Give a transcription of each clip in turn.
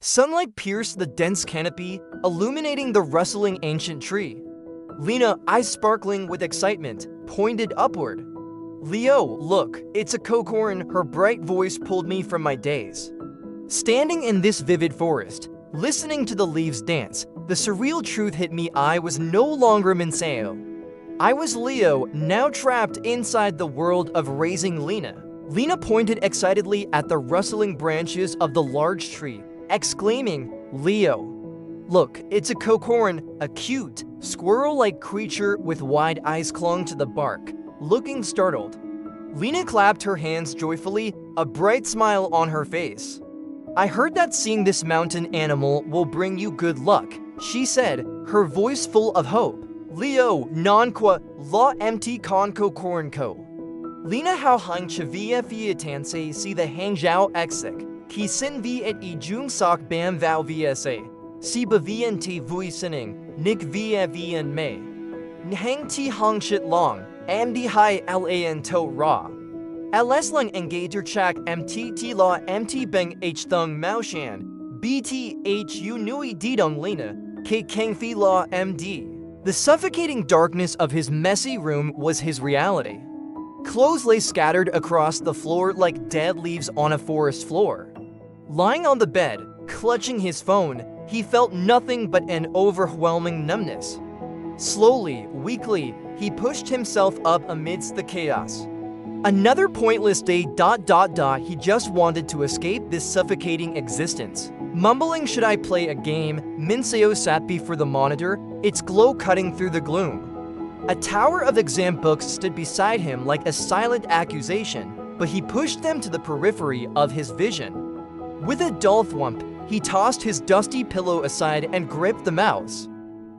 Sunlight pierced the dense canopy, illuminating the rustling ancient tree. Lena, eyes sparkling with excitement, pointed upward. Leo, look, it's a cocorn, her bright voice pulled me from my daze. Standing in this vivid forest, listening to the leaves dance, the surreal truth hit me. I was no longer Minseo. I was Leo, now trapped inside the world of raising Lena. Lena pointed excitedly at the rustling branches of the large tree, exclaiming, Leo. Look, it's a cocorn, a cute, squirrel-like creature with wide eyes clung to the bark, looking startled. Lena clapped her hands joyfully, a bright smile on her face. I heard that seeing this mountain animal will bring you good luck, she said, her voice full of hope. Leo, non-qua, la mt con cocorn ko. Lena hao hang chavia fiatanse si the hangzhao exik, ki sin vi et I jung sok bam vau vsa. Si bavien ti vui sining, nik via vian me. Nhang ti hong shit long, amdi hai lan to ra. Ls lang engager chak mtt la mt beng h thung mao shan, bt h u nui didong Lena, k keng fi la md. The suffocating darkness of his messy room was his reality. Clothes lay scattered across the floor like dead leaves on a forest floor. Lying on the bed, clutching his phone, he felt nothing but an overwhelming numbness. Slowly, weakly, he pushed himself up amidst the chaos. Another pointless day. He just wanted to escape this suffocating existence. Mumbling, should I play a game? Minseo sat before the monitor, its glow cutting through the gloom. A tower of exam books stood beside him like a silent accusation, but he pushed them to the periphery of his vision. With a dull thwomp, he tossed his dusty pillow aside and gripped the mouse.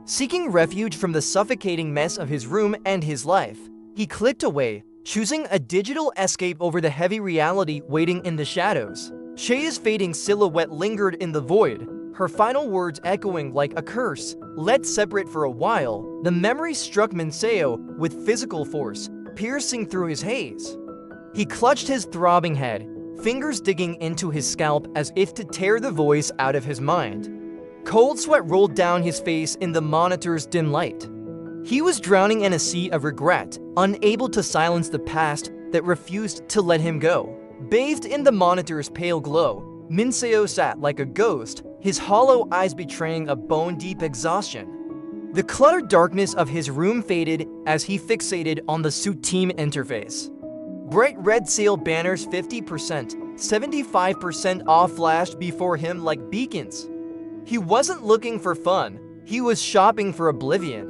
Seeking refuge from the suffocating mess of his room and his life, he clicked away, choosing a digital escape over the heavy reality waiting in the shadows. Shea's fading silhouette lingered in the void, her final words echoing like a curse. Let separate for a while, the memory struck Minseo with physical force, piercing through his haze. He clutched his throbbing head, fingers digging into his scalp as if to tear the voice out of his mind. Cold sweat rolled down his face in the monitor's dim light. He was drowning in a sea of regret, unable to silence the past that refused to let him go. Bathed in the monitor's pale glow, Minseo sat like a ghost, his hollow eyes betraying a bone-deep exhaustion. The cluttered darkness of his room faded as he fixated on the suit team interface. Bright red sale banners 50%, 75% off flashed before him like beacons. He wasn't looking for fun, he was shopping for oblivion.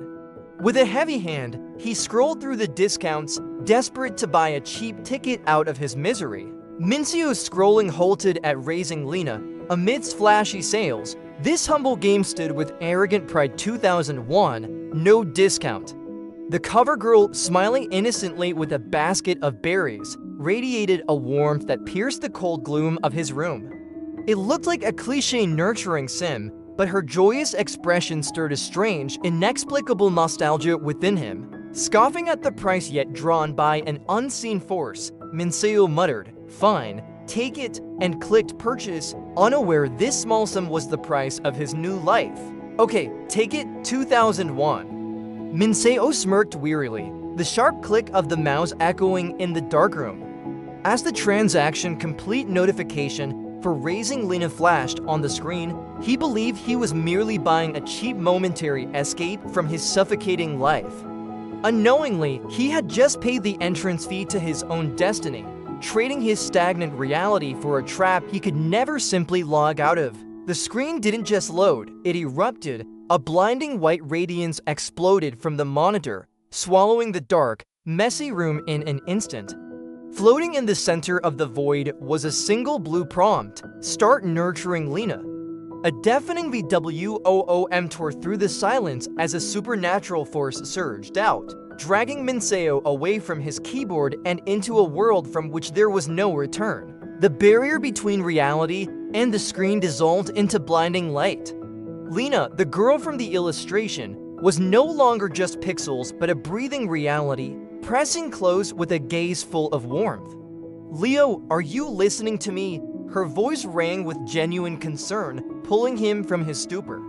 With a heavy hand, he scrolled through the discounts, desperate to buy a cheap ticket out of his misery. Minseo's scrolling halted at Raising Lena. Amidst flashy sales, this humble game stood with arrogant pride. 2001, no discount. The cover girl, smiling innocently with a basket of berries, radiated a warmth that pierced the cold gloom of his room. It looked like a cliché nurturing sim, but her joyous expression stirred a strange, inexplicable nostalgia within him. Scoffing at the price yet drawn by an unseen force, Minseo muttered, "Fine, take it," and clicked purchase, unaware this small sum was the price of his new life. Okay, take it. 2001. Minseo smirked wearily, the sharp click of the mouse echoing in the darkroom. As the transaction complete notification for Raising Lena flashed on the screen, he believed he was merely buying a cheap momentary escape from his suffocating life. Unknowingly, he had just paid the entrance fee to his own destiny, trading his stagnant reality for a trap he could never simply log out of. The screen didn't just load, it erupted. A blinding white radiance exploded from the monitor, swallowing the dark, messy room in an instant. Floating in the center of the void was a single blue prompt: start nurturing Lena. A deafening VWOOM tore through the silence as a supernatural force surged out, dragging Minseo away from his keyboard and into a world from which there was no return. The barrier between reality and the screen dissolved into blinding light. Lena, the girl from the illustration, was no longer just pixels but a breathing reality, pressing close with a gaze full of warmth. "Leo, are you listening to me?" Her voice rang with genuine concern, pulling him from his stupor.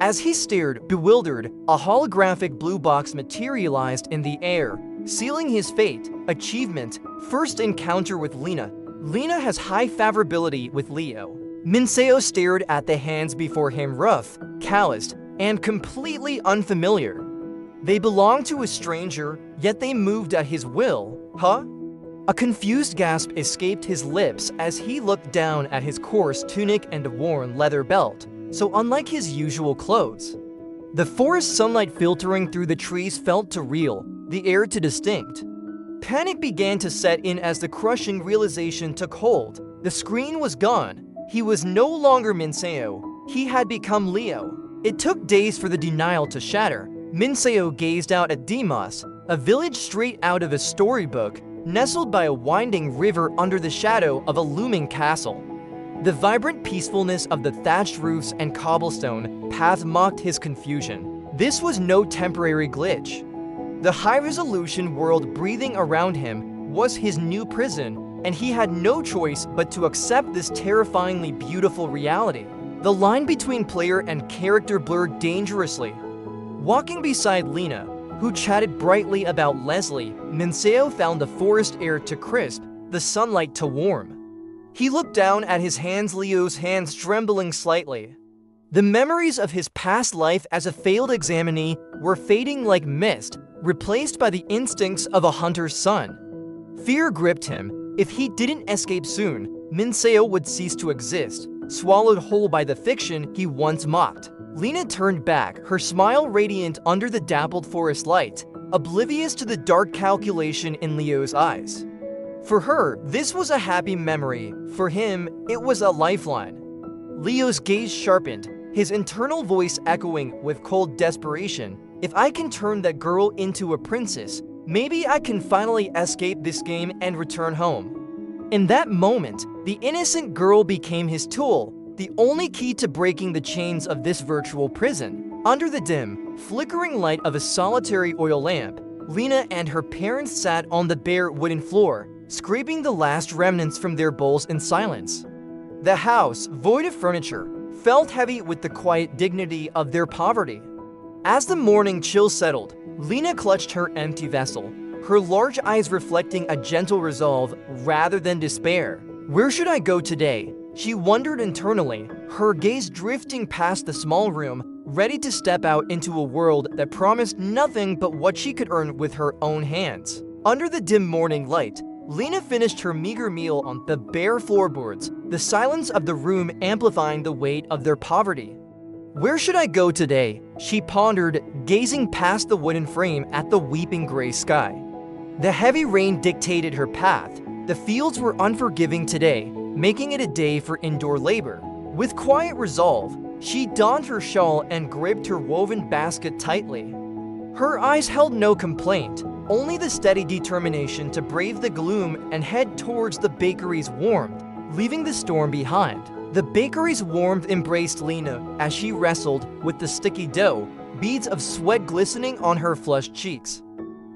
As he stared, bewildered, a holographic blue box materialized in the air, sealing his fate. Achievement: first encounter with Lina. Lina has high favorability with Leo. Minseo stared at the hands before him, rough, calloused, and completely unfamiliar. They belonged to a stranger, yet they moved at his will. Huh? A confused gasp escaped his lips as he looked down at his coarse tunic and worn leather belt, so unlike his usual clothes. The forest sunlight filtering through the trees felt too real, the air too distinct. Panic began to set in as the crushing realization took hold. The screen was gone. He was no longer Minseo. He had become Leo. It took days for the denial to shatter. Minseo gazed out at Demos, a village straight out of a storybook, nestled by a winding river under the shadow of a looming castle. The vibrant peacefulness of the thatched roofs and cobblestone paths mocked his confusion. This was no temporary glitch. The high-resolution world breathing around him was his new prison, and he had no choice but to accept this terrifyingly beautiful reality. The line between player and character blurred dangerously. Walking beside Lina, who chatted brightly about Leslie, Minseo found the forest air too crisp, the sunlight too warm. He looked down at his hands, Leo's hands trembling slightly. The memories of his past life as a failed examinee were fading like mist, replaced by the instincts of a hunter's son. Fear gripped him. If he didn't escape soon, Minseo would cease to exist, swallowed whole by the fiction he once mocked. Lina turned back, her smile radiant under the dappled forest light, oblivious to the dark calculation in Leo's eyes. For her, this was a happy memory. For him, it was a lifeline. Leo's gaze sharpened, his internal voice echoing with cold desperation. If I can turn that girl into a princess, maybe I can finally escape this game and return home. In that moment, the innocent girl became his tool, the only key to breaking the chains of this virtual prison. Under the dim, flickering light of a solitary oil lamp, Lina and her parents sat on the bare wooden floor, scraping the last remnants from their bowls in silence. The house, void of furniture, felt heavy with the quiet dignity of their poverty. As the morning chill settled, Lina clutched her empty vessel, her large eyes reflecting a gentle resolve rather than despair. Where should I go today? She wondered internally, her gaze drifting past the small room, ready to step out into a world that promised nothing but what she could earn with her own hands. Under the dim morning light, Lina finished her meager meal on the bare floorboards, the silence of the room amplifying the weight of their poverty. Where should I go today? She pondered, gazing past the wooden frame at the weeping gray sky. The heavy rain dictated her path. The fields were unforgiving today, making it a day for indoor labor. With quiet resolve, she donned her shawl and gripped her woven basket tightly. Her eyes held no complaint, only the steady determination to brave the gloom and head towards the bakery's warmth, leaving the storm behind. The bakery's warmth embraced Lina as she wrestled with the sticky dough, beads of sweat glistening on her flushed cheeks.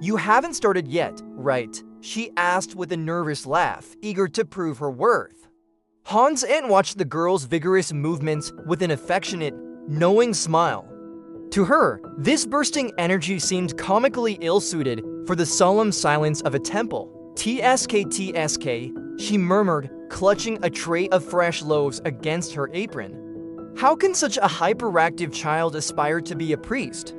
You haven't started yet, right? She asked with a nervous laugh, eager to prove her worth. Hans Ant watched the girl's vigorous movements with an affectionate, knowing smile. To her, this bursting energy seemed comically ill-suited for the solemn silence of a temple. TSK, she murmured, clutching a tray of fresh loaves against her apron. How can such a hyperactive child aspire to be a priest?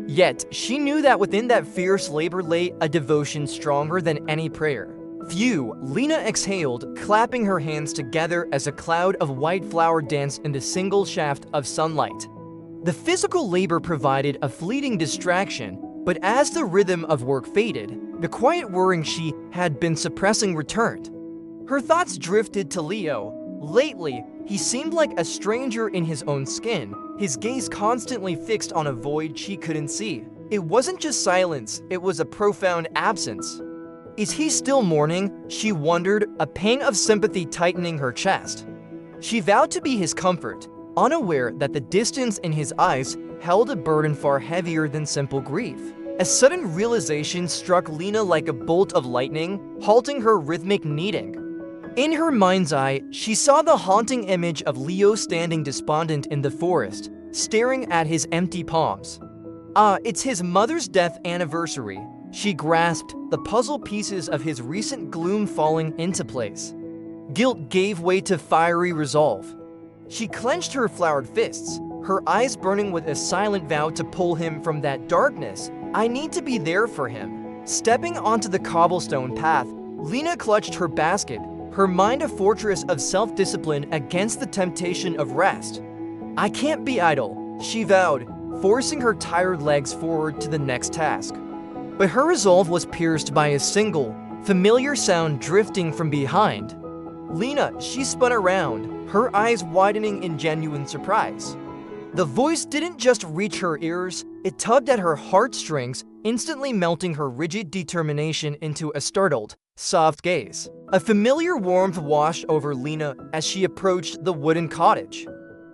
Yet, she knew that within that fierce labor lay a devotion stronger than any prayer. Phew, Lina exhaled, clapping her hands together as a cloud of white flour danced in the single shaft of sunlight. The physical labor provided a fleeting distraction, but as the rhythm of work faded, the quiet worrying she had been suppressing returned. Her thoughts drifted to Leo. Lately, he seemed like a stranger in his own skin, his gaze constantly fixed on a void she couldn't see. It wasn't just silence, it was a profound absence. Is he still mourning? She wondered, a pang of sympathy tightening her chest. She vowed to be his comfort, unaware that the distance in his eyes held a burden far heavier than simple grief. A sudden realization struck Lina like a bolt of lightning, halting her rhythmic kneading. In her mind's eye, she saw the haunting image of Leo standing despondent in the forest, staring at his empty palms. It's his mother's death anniversary. She grasped the puzzle pieces of his recent gloom falling into place. Guilt gave way to fiery resolve. She clenched her floured fists, her eyes burning with a silent vow to pull him from that darkness. I need to be there for him. Stepping onto the cobblestone path, Lena clutched her basket, her mind a fortress of self-discipline against the temptation of rest. I can't be idle, she vowed, forcing her tired legs forward to the next task. But her resolve was pierced by a single, familiar sound drifting from behind. Lena, she spun around, her eyes widening in genuine surprise. The voice didn't just reach her ears, it tugged at her heartstrings, instantly melting her rigid determination into a startled, soft gaze. A familiar warmth washed over Lena as she approached the wooden cottage.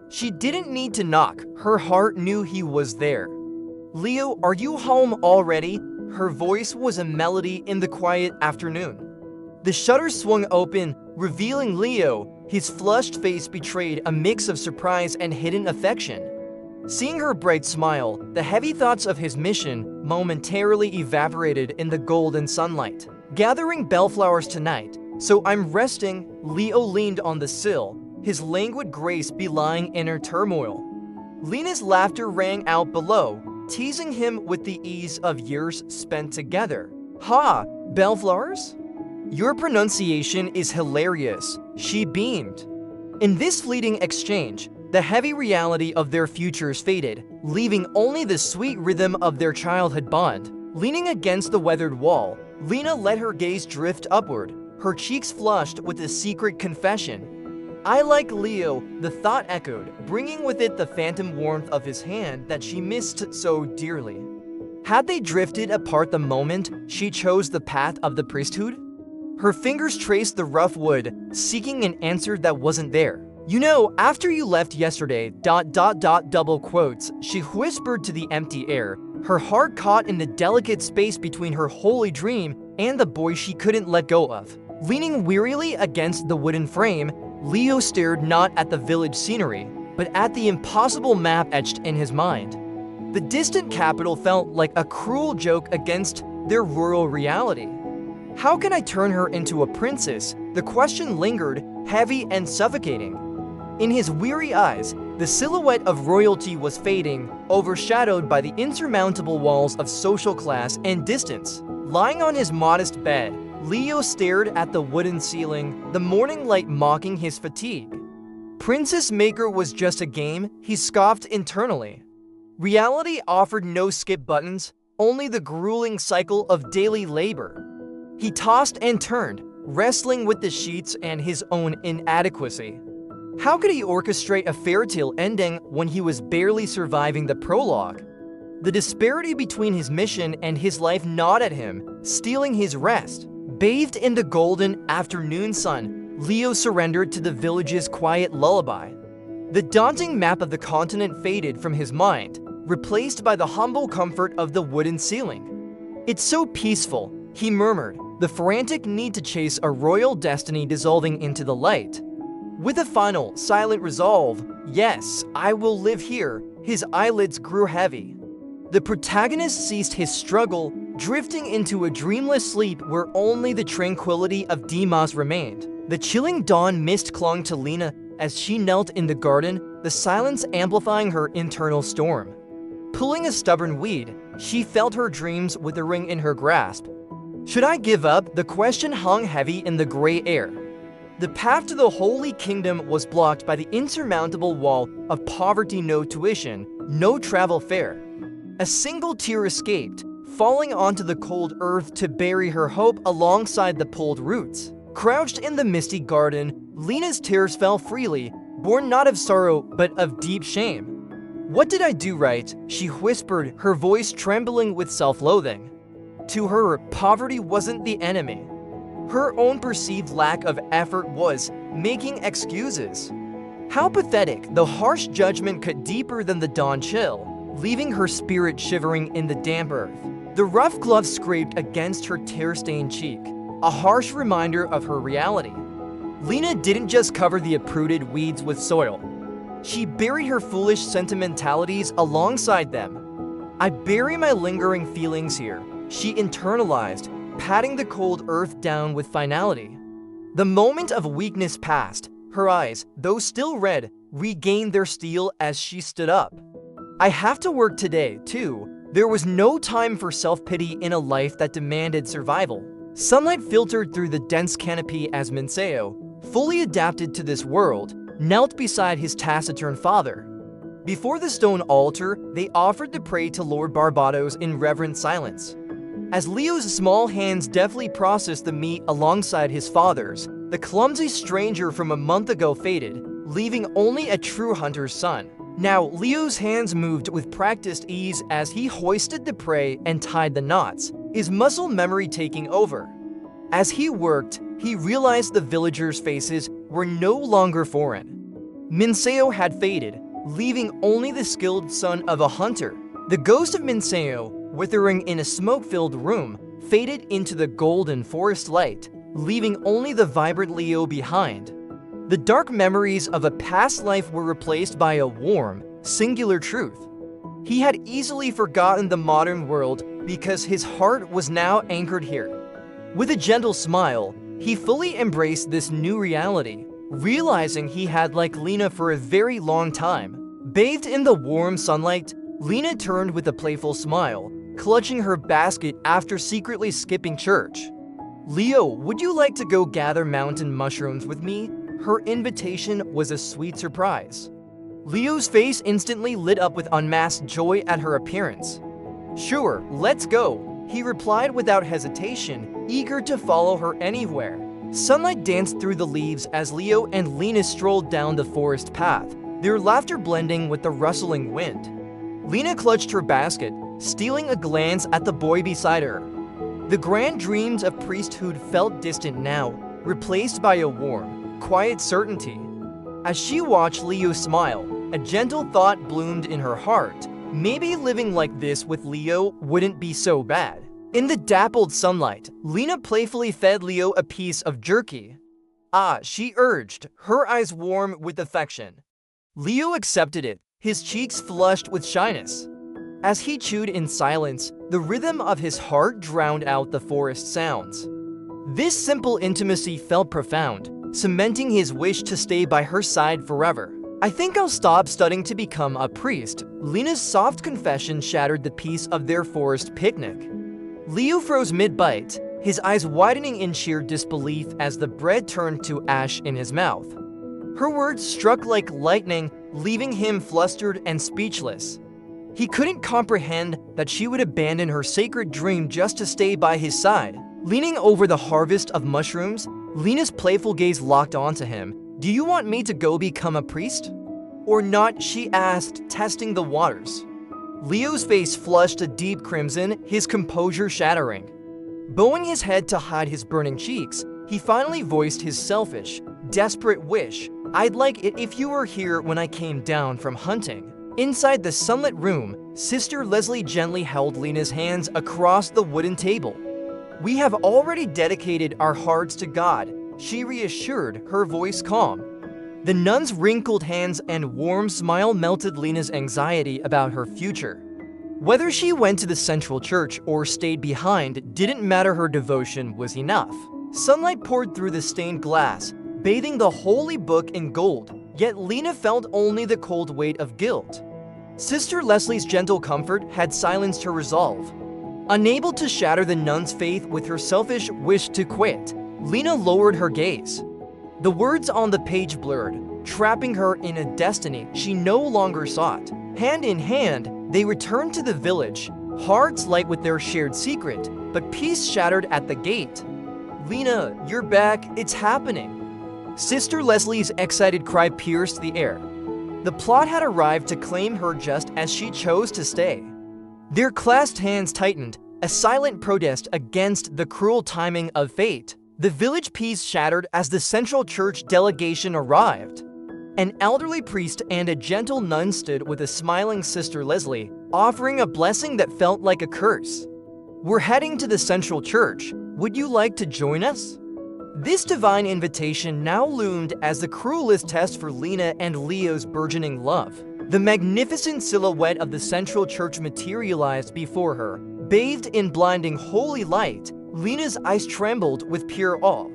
She didn't need to knock, her heart knew he was there. Leo, are you home already? Her voice was a melody in the quiet afternoon. The shutters swung open, revealing Leo. His flushed face betrayed a mix of surprise and hidden affection. Seeing her bright smile, the heavy thoughts of his mission momentarily evaporated in the golden sunlight. Gathering bellflowers tonight, so I'm resting. Leo leaned on the sill, his languid grace belying inner turmoil. Lena's laughter rang out below, teasing him with the ease of years spent together. Ha, bellflowers? Your pronunciation is hilarious, she beamed. In this fleeting exchange, the heavy reality of their futures faded, leaving only the sweet rhythm of their childhood bond. Leaning against the weathered wall, Lena let her gaze drift upward, her cheeks flushed with a secret confession. I like Leo, the thought echoed, bringing with it the phantom warmth of his hand that she missed so dearly. Had they drifted apart the moment she chose the path of the priesthood? Her fingers traced the rough wood, seeking an answer that wasn't there. You know, after you left yesterday, double quotes, she whispered to the empty air, her heart caught in the delicate space between her holy dream and the boy she couldn't let go of. Leaning wearily against the wooden frame, Leo stared not at the village scenery, but at the impossible map etched in his mind. The distant capital felt like a cruel joke against their rural reality. How can I turn her into a princess? The question lingered, heavy and suffocating. In his weary eyes, the silhouette of royalty was fading, overshadowed by the insurmountable walls of social class and distance. Lying on his modest bed, Leo stared at the wooden ceiling, the morning light mocking his fatigue. Princess Maker was just a game, he scoffed internally. Reality offered no skip buttons, only the grueling cycle of daily labor. He tossed and turned, wrestling with the sheets and his own inadequacy. How could he orchestrate a fairytale ending when he was barely surviving the prologue? The disparity between his mission and his life gnawed at him, stealing his rest. Bathed in the golden afternoon sun, Leo surrendered to the village's quiet lullaby. The daunting map of the continent faded from his mind, replaced by the humble comfort of the wooden ceiling. It's so peaceful, he murmured, the frantic need to chase a royal destiny dissolving into the light. With a final, silent resolve, yes, I will live here, his eyelids grew heavy. The protagonist ceased his struggle, drifting into a dreamless sleep where only the tranquility of Deimos remained. The chilling dawn mist clung to Lena as she knelt in the garden, the silence amplifying her internal storm. Pulling a stubborn weed, she felt her dreams withering in her grasp. Should I give up? The question hung heavy in the gray air. The path to the Holy Kingdom was blocked by the insurmountable wall of poverty, no tuition, no travel fare. A single tear escaped, falling onto the cold earth to bury her hope alongside the pulled roots. Crouched in the misty garden, Lena's tears fell freely, born not of sorrow but of deep shame. What did I do right? She whispered, her voice trembling with self-loathing. To her, poverty wasn't the enemy. Her own perceived lack of effort was making excuses. How pathetic, the harsh judgment cut deeper than the dawn chill, leaving her spirit shivering in the damp earth. The rough glove scraped against her tear-stained cheek, a harsh reminder of her reality. Lena didn't just cover the uprooted weeds with soil. She buried her foolish sentimentalities alongside them. "I bury my lingering feelings here," she internalized, patting the cold earth down with finality. The moment of weakness passed. Her eyes, though still red, regained their steel as she stood up. "I have to work today, too." There was no time for self-pity in a life that demanded survival. Sunlight filtered through the dense canopy as Minseo, fully adapted to this world, knelt beside his taciturn father. Before the stone altar, they offered the prey to Lord Barbados in reverent silence. As Leo's small hands deftly processed the meat alongside his father's, the clumsy stranger from a month ago faded, leaving only a true hunter's son. Now, Leo's hands moved with practiced ease as he hoisted the prey and tied the knots, his muscle memory taking over. As he worked, he realized the villagers' faces were no longer foreign. Minseo had faded, leaving only the skilled son of a hunter. The ghost of Minseo, withering in a smoke-filled room, faded into the golden forest light, leaving only the vibrant Leo behind. The dark memories of a past life were replaced by a warm, singular truth. He had easily forgotten the modern world because his heart was now anchored here. With a gentle smile, he fully embraced this new reality, realizing he had liked Lena for a very long time. Bathed in the warm sunlight, Lena turned with a playful smile, clutching her basket after secretly skipping church. "Leo, would you like to go gather mountain mushrooms with me?" Her invitation was a sweet surprise. Leo's face instantly lit up with unmasked joy at her appearance. "Sure, let's go," he replied without hesitation, eager to follow her anywhere. Sunlight danced through the leaves as Leo and Lena strolled down the forest path, their laughter blending with the rustling wind. Lena clutched her basket, stealing a glance at the boy beside her. The grand dreams of priesthood felt distant now, replaced by a warm, quiet certainty. As she watched Leo smile, a gentle thought bloomed in her heart. Maybe living like this with Leo wouldn't be so bad. In the dappled sunlight, Lena playfully fed Leo a piece of jerky. "Ah," she urged, her eyes warm with affection. Leo accepted it, his cheeks flushed with shyness. As he chewed in silence, the rhythm of his heart drowned out the forest sounds. This simple intimacy felt profound, cementing his wish to stay by her side forever. "I think I'll stop studying to become a priest." Lena's soft confession shattered the peace of their forest picnic. Leo froze mid-bite, his eyes widening in sheer disbelief as the bread turned to ash in his mouth. Her words struck like lightning, leaving him flustered and speechless. He couldn't comprehend that she would abandon her sacred dream just to stay by his side. Leaning over the harvest of mushrooms, Lena's playful gaze locked onto him. "Do you want me to go become a priest? Or not?" she asked, testing the waters. Leo's face flushed a deep crimson, his composure shattering. Bowing his head to hide his burning cheeks, he finally voiced his selfish, desperate wish. "I'd like it if you were here when I came down from hunting." Inside the sunlit room, Sister Leslie gently held Lena's hands across the wooden table. "We have already dedicated our hearts to God," she reassured, her voice calm. The nun's wrinkled hands and warm smile melted Lena's anxiety about her future. Whether she went to the central church or stayed behind didn't matter, her devotion was enough. Sunlight poured through the stained glass, bathing the holy book in gold, yet Lena felt only the cold weight of guilt. Sister Leslie's gentle comfort had silenced her resolve. Unable to shatter the nun's faith with her selfish wish to quit, Lena lowered her gaze. The words on the page blurred, trapping her in a destiny she no longer sought. Hand in hand, they returned to the village, hearts light with their shared secret, but peace shattered at the gate. "Lena, you're back, it's happening." Sister Leslie's excited cry pierced the air. The plot had arrived to claim her just as she chose to stay. Their clasped hands tightened, a silent protest against the cruel timing of fate. The village peace shattered as the central church delegation arrived. An elderly priest and a gentle nun stood with a smiling Sister Leslie, offering a blessing that felt like a curse. "We're heading to the central church. Would you like to join us?" This divine invitation now loomed as the cruelest test for Lena and Leo's burgeoning love. The magnificent silhouette of the central church materialized before her. Bathed in blinding holy light, Lena's eyes trembled with pure awe.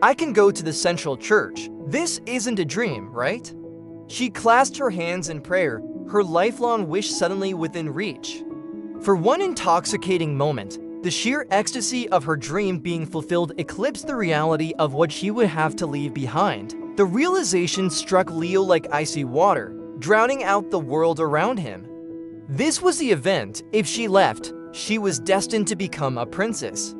I can go to the central church. This isn't a dream, right? She clasped her hands in prayer, her lifelong wish suddenly within reach. For one intoxicating moment, the sheer ecstasy of her dream being fulfilled eclipsed the reality of what she would have to leave behind. The realization struck Leo like icy water, drowning out the world around him. This was the event. If she left, she was destined to become a princess.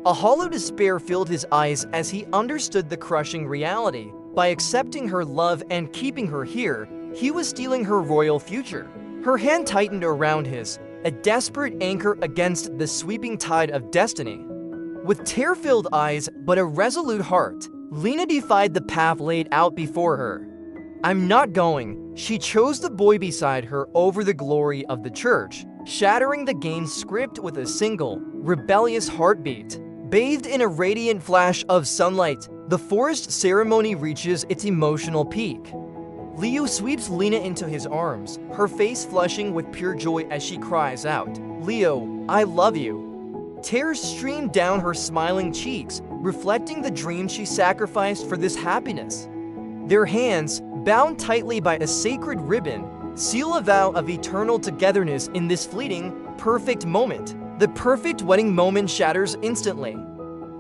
A hollow despair filled his eyes as he understood the crushing reality. By accepting her love and keeping her here, he was stealing her royal future. Her hand tightened around his, a desperate anchor against the sweeping tide of destiny. With tear-filled eyes but a resolute heart, Lena defied the path laid out before her. I'm not going. She chose the boy beside her over the glory of the church, shattering the game's script with a single, rebellious heartbeat. Bathed in a radiant flash of sunlight, the forced ceremony reaches its emotional peak. Leo sweeps Lena into his arms, her face flushing with pure joy as she cries out, "Leo, I love you." Tears stream down her smiling cheeks, reflecting the dream she sacrificed for this happiness. Their hands, bound tightly by a sacred ribbon, seal a vow of eternal togetherness in this fleeting, perfect moment. The perfect wedding moment shatters instantly.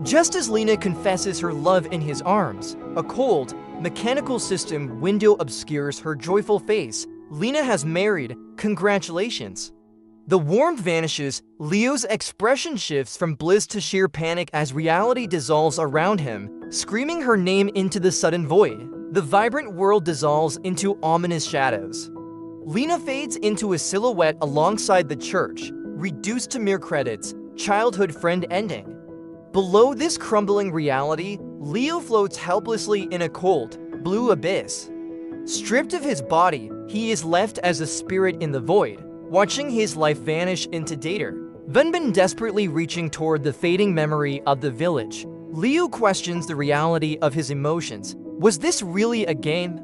Just as Lena confesses her love in his arms, a cold, mechanical system window obscures her joyful face. Lena has married. Congratulations. The warmth vanishes. Leo's expression shifts from bliss to sheer panic as reality dissolves around him, screaming her name into the sudden void. The vibrant world dissolves into ominous shadows. Lena fades into a silhouette alongside the church, reduced to mere credits, childhood friend ending. Below this crumbling reality, Leo floats helplessly in a cold, blue abyss. Stripped of his body, he is left as a spirit in the void, watching his life vanish into dater. Venbin desperately reaching toward the fading memory of the village, Leo questions the reality of his emotions. Was this really a game?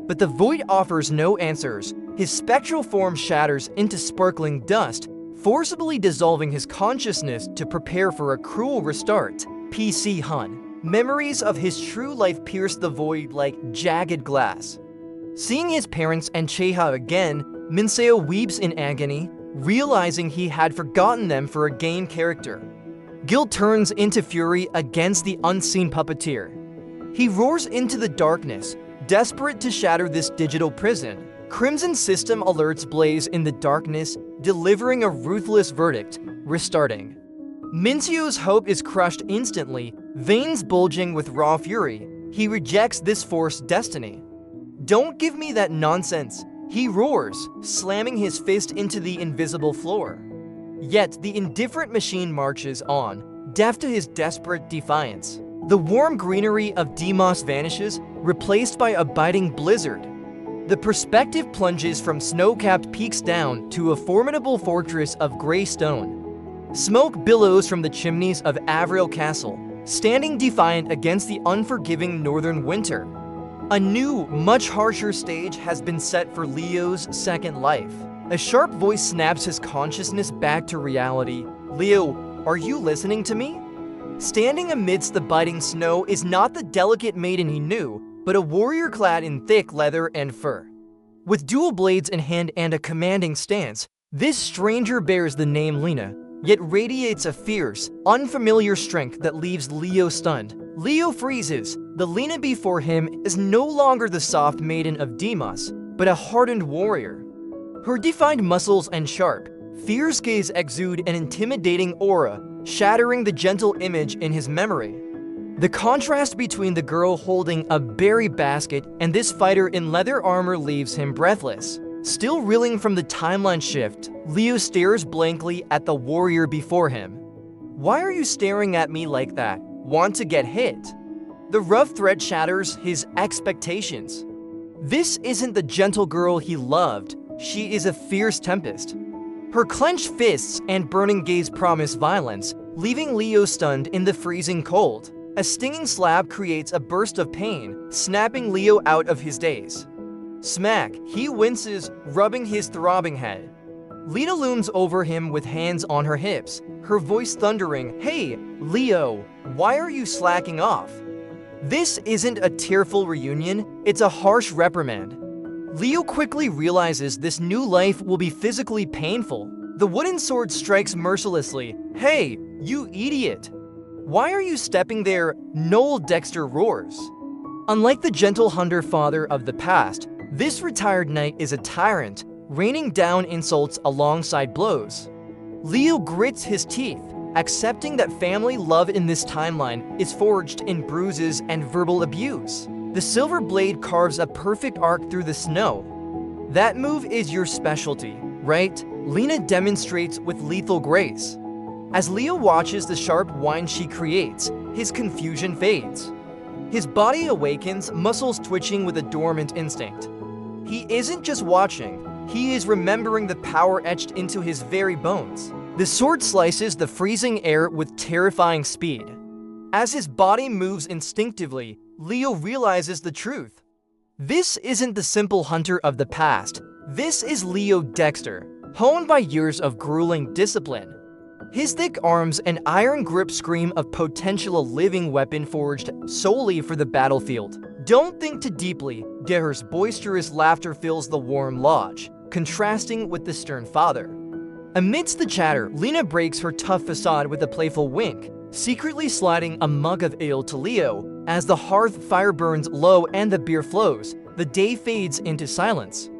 But the void offers no answers. His spectral form shatters into sparkling dust, forcibly dissolving his consciousness to prepare for a cruel restart. PC Hun. Memories of his true life pierce the void like jagged glass. Seeing his parents and Cheha again, Minseo weeps in agony, realizing he had forgotten them for a game character. Guilt turns into fury against the unseen puppeteer. He roars into the darkness, desperate to shatter this digital prison. Crimson system alerts blaze in the darkness, delivering a ruthless verdict, restarting. Minseo's hope is crushed instantly, veins bulging with raw fury. He rejects this forced destiny. Don't give me that nonsense, he roars, slamming his fist into the invisible floor. Yet the indifferent machine marches on, deaf to his desperate defiance. The warm greenery of Demos vanishes, replaced by a biting blizzard. The perspective plunges from snow-capped peaks down to a formidable fortress of gray stone. Smoke billows from the chimneys of Avril Castle, standing defiant against the unforgiving northern winter. A new, much harsher stage has been set for Leo's second life. A sharp voice snaps his consciousness back to reality. Leo, are you listening to me? Standing amidst the biting snow is not the delicate maiden he knew, but a warrior clad in thick leather and fur. With dual blades in hand and a commanding stance, this stranger bears the name Lena, yet radiates a fierce, unfamiliar strength that leaves Leo stunned. Leo freezes. The Lena before him is no longer the soft maiden of Demos, but a hardened warrior. Her defined muscles and sharp, fierce gaze exude an intimidating aura, shattering the gentle image in his memory. The contrast between the girl holding a berry basket and this fighter in leather armor leaves him breathless. Still reeling from the timeline shift, Leo stares blankly at the warrior before him. Why are you staring at me like that? Want to get hit? The rough threat shatters his expectations. This isn't the gentle girl he loved. She is a fierce tempest. Her clenched fists and burning gaze promise violence, leaving Leo stunned in the freezing cold. A stinging slap creates a burst of pain, snapping Leo out of his daze. Smack, he winces, rubbing his throbbing head. Lena looms over him with hands on her hips, her voice thundering, "Hey, Leo, why are you slacking off?" This isn't a tearful reunion, it's a harsh reprimand. Leo quickly realizes this new life will be physically painful. The wooden sword strikes mercilessly. "Hey, you idiot! Why are you stepping there?" Noel Dexter roars. Unlike the gentle hunter father of the past, this retired knight is a tyrant, raining down insults alongside blows. Leo grits his teeth, accepting that family love in this timeline is forged in bruises and verbal abuse. The silver blade carves a perfect arc through the snow. "That move is your specialty, right?" Lena demonstrates with lethal grace. As Leo watches the sharp whine she creates, his confusion fades. His body awakens, muscles twitching with a dormant instinct. He isn't just watching, he is remembering the power etched into his very bones. The sword slices the freezing air with terrifying speed. As his body moves instinctively, Leo realizes the truth. This isn't the simple hunter of the past. This is Leo Dexter, honed by years of grueling discipline. His thick arms and iron grip scream of potential a living weapon forged solely for the battlefield. Don't think too deeply. Gehr's boisterous laughter fills the warm lodge, contrasting with the stern father. Amidst the chatter, Lena breaks her tough facade with a playful wink, secretly sliding a mug of ale to Leo. As the hearth fire burns low and the beer flows, the day fades into silence.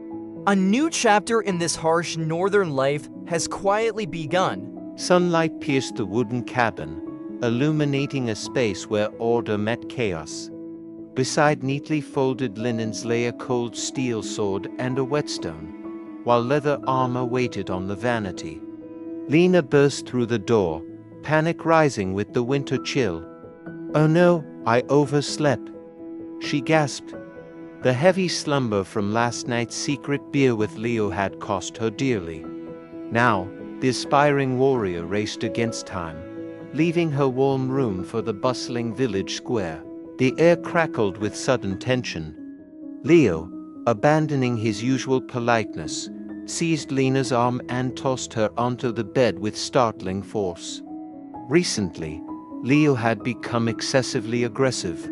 A new chapter in this harsh northern life has quietly begun. Sunlight pierced the wooden cabin, illuminating a space where order met chaos. Beside neatly folded linens lay a cold steel sword and a whetstone, while leather armor waited on the vanity. Lena burst through the door, panic rising with the winter chill. "Oh no, I overslept," she gasped. The heavy slumber from last night's secret beer with Leo had cost her dearly. Now, the aspiring warrior raced against time, leaving her warm room for the bustling village square. The air crackled with sudden tension. Leo, abandoning his usual politeness, seized Lena's arm and tossed her onto the bed with startling force. Recently, Leo had become excessively aggressive.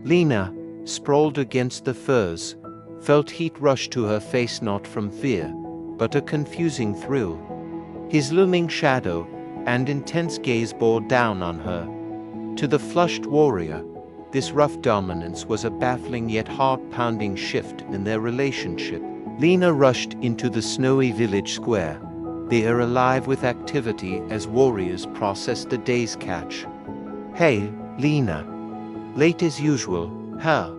Lena, sprawled against the furs, felt heat rush to her face, not from fear, but a confusing thrill. His looming shadow and intense gaze bore down on her. To the flushed warrior, this rough dominance was a baffling yet heart-pounding shift in their relationship. Lena rushed into the snowy village square, the air alive with activity as warriors processed the day's catch. "Hey, Lena. Late as usual, huh?"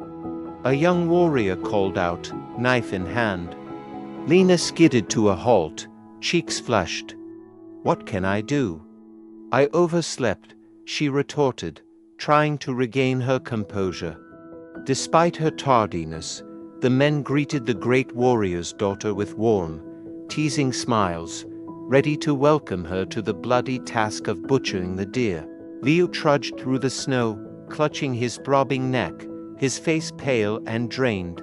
a young warrior called out, knife in hand. Lena skidded to a halt, cheeks flushed. "What can I do?" "I overslept," she retorted, trying to regain her composure. Despite her tardiness, the men greeted the great warrior's daughter with warm, teasing smiles, ready to welcome her to the bloody task of butchering the deer. Leo trudged through the snow, clutching his throbbing neck, his face pale and drained.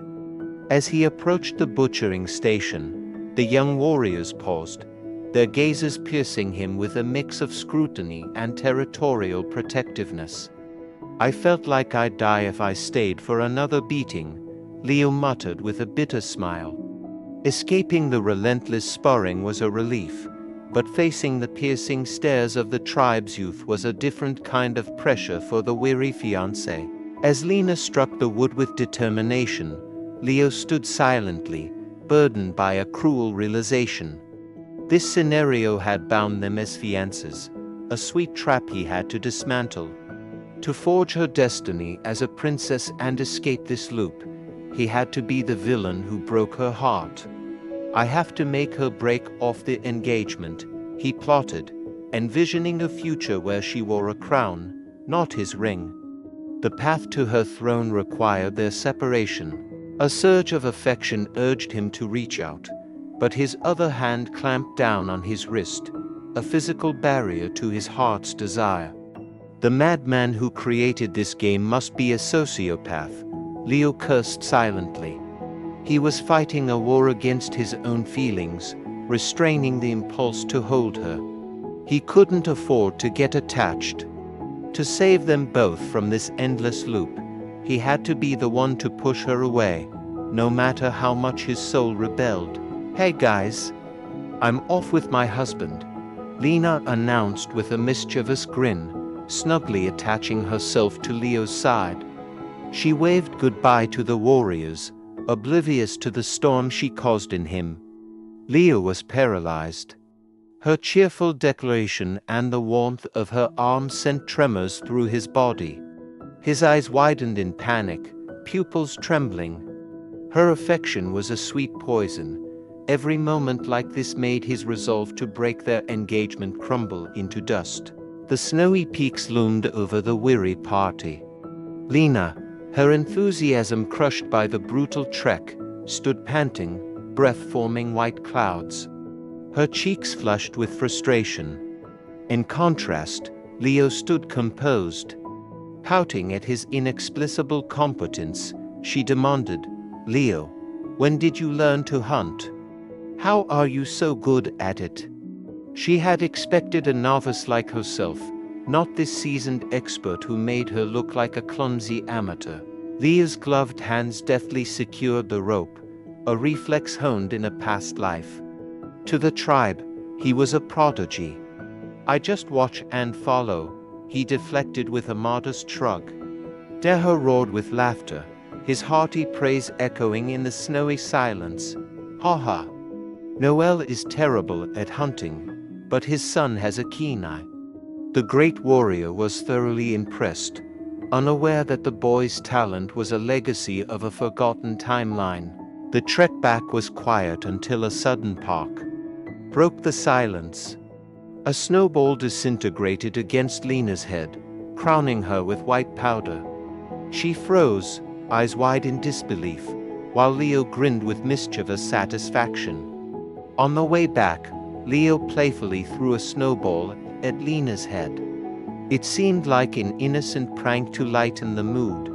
As he approached the butchering station, the young warriors paused, their gazes piercing him with a mix of scrutiny and territorial protectiveness. "I felt like I'd die if I stayed for another beating," Leo muttered with a bitter smile. Escaping the relentless sparring was a relief, but facing the piercing stares of the tribe's youth was a different kind of pressure for the weary fiancé. As Lena struck the wood with determination, Leo stood silently, burdened by a cruel realization. This scenario had bound them as fiancés, a sweet trap he had to dismantle. To forge her destiny as a princess and escape this loop, he had to be the villain who broke her heart. "I have to make her break off the engagement," he plotted, envisioning a future where she wore a crown, not his ring. The path to her throne required their separation. A surge of affection urged him to reach out, but his other hand clamped down on his wrist, a physical barrier to his heart's desire. The madman who created this game must be a sociopath, Leo cursed silently. He was fighting a war against his own feelings, restraining the impulse to hold her. He couldn't afford to get attached. To save them both from this endless loop, he had to be the one to push her away, no matter how much his soul rebelled. "Hey guys, I'm off with my husband," Lena announced with a mischievous grin, snugly attaching herself to Leo's side. She waved goodbye to the warriors, oblivious to the storm she caused in him. Leo was paralyzed. Her cheerful declaration and the warmth of her arms sent tremors through his body. His eyes widened in panic, pupils trembling. Her affection was a sweet poison. Every moment like this made his resolve to break their engagement crumble into dust. The snowy peaks loomed over the weary party. Lena, her enthusiasm crushed by the brutal trek, stood panting, breath-forming white clouds. Her cheeks flushed with frustration. In contrast, Leo stood composed. Pouting at his inexplicable competence, she demanded, "Leo, when did you learn to hunt? How are you so good at it?" She had expected a novice like herself, not this seasoned expert who made her look like a clumsy amateur. Leo's gloved hands deftly secured the rope, a reflex honed in a past life. To the tribe, he was a prodigy. "I just watch and follow," he deflected with a modest shrug. Deha roared with laughter, his hearty praise echoing in the snowy silence. "Ha ha! Noel is terrible at hunting, but his son has a keen eye." The great warrior was thoroughly impressed, unaware that the boy's talent was a legacy of a forgotten timeline. The trek back was quiet until a sudden "park" broke the silence. A snowball disintegrated against Lena's head, crowning her with white powder. She froze, eyes wide in disbelief, while Leo grinned with mischievous satisfaction. On the way back, Leo playfully threw a snowball at Lena's head. It seemed like an innocent prank to lighten the mood,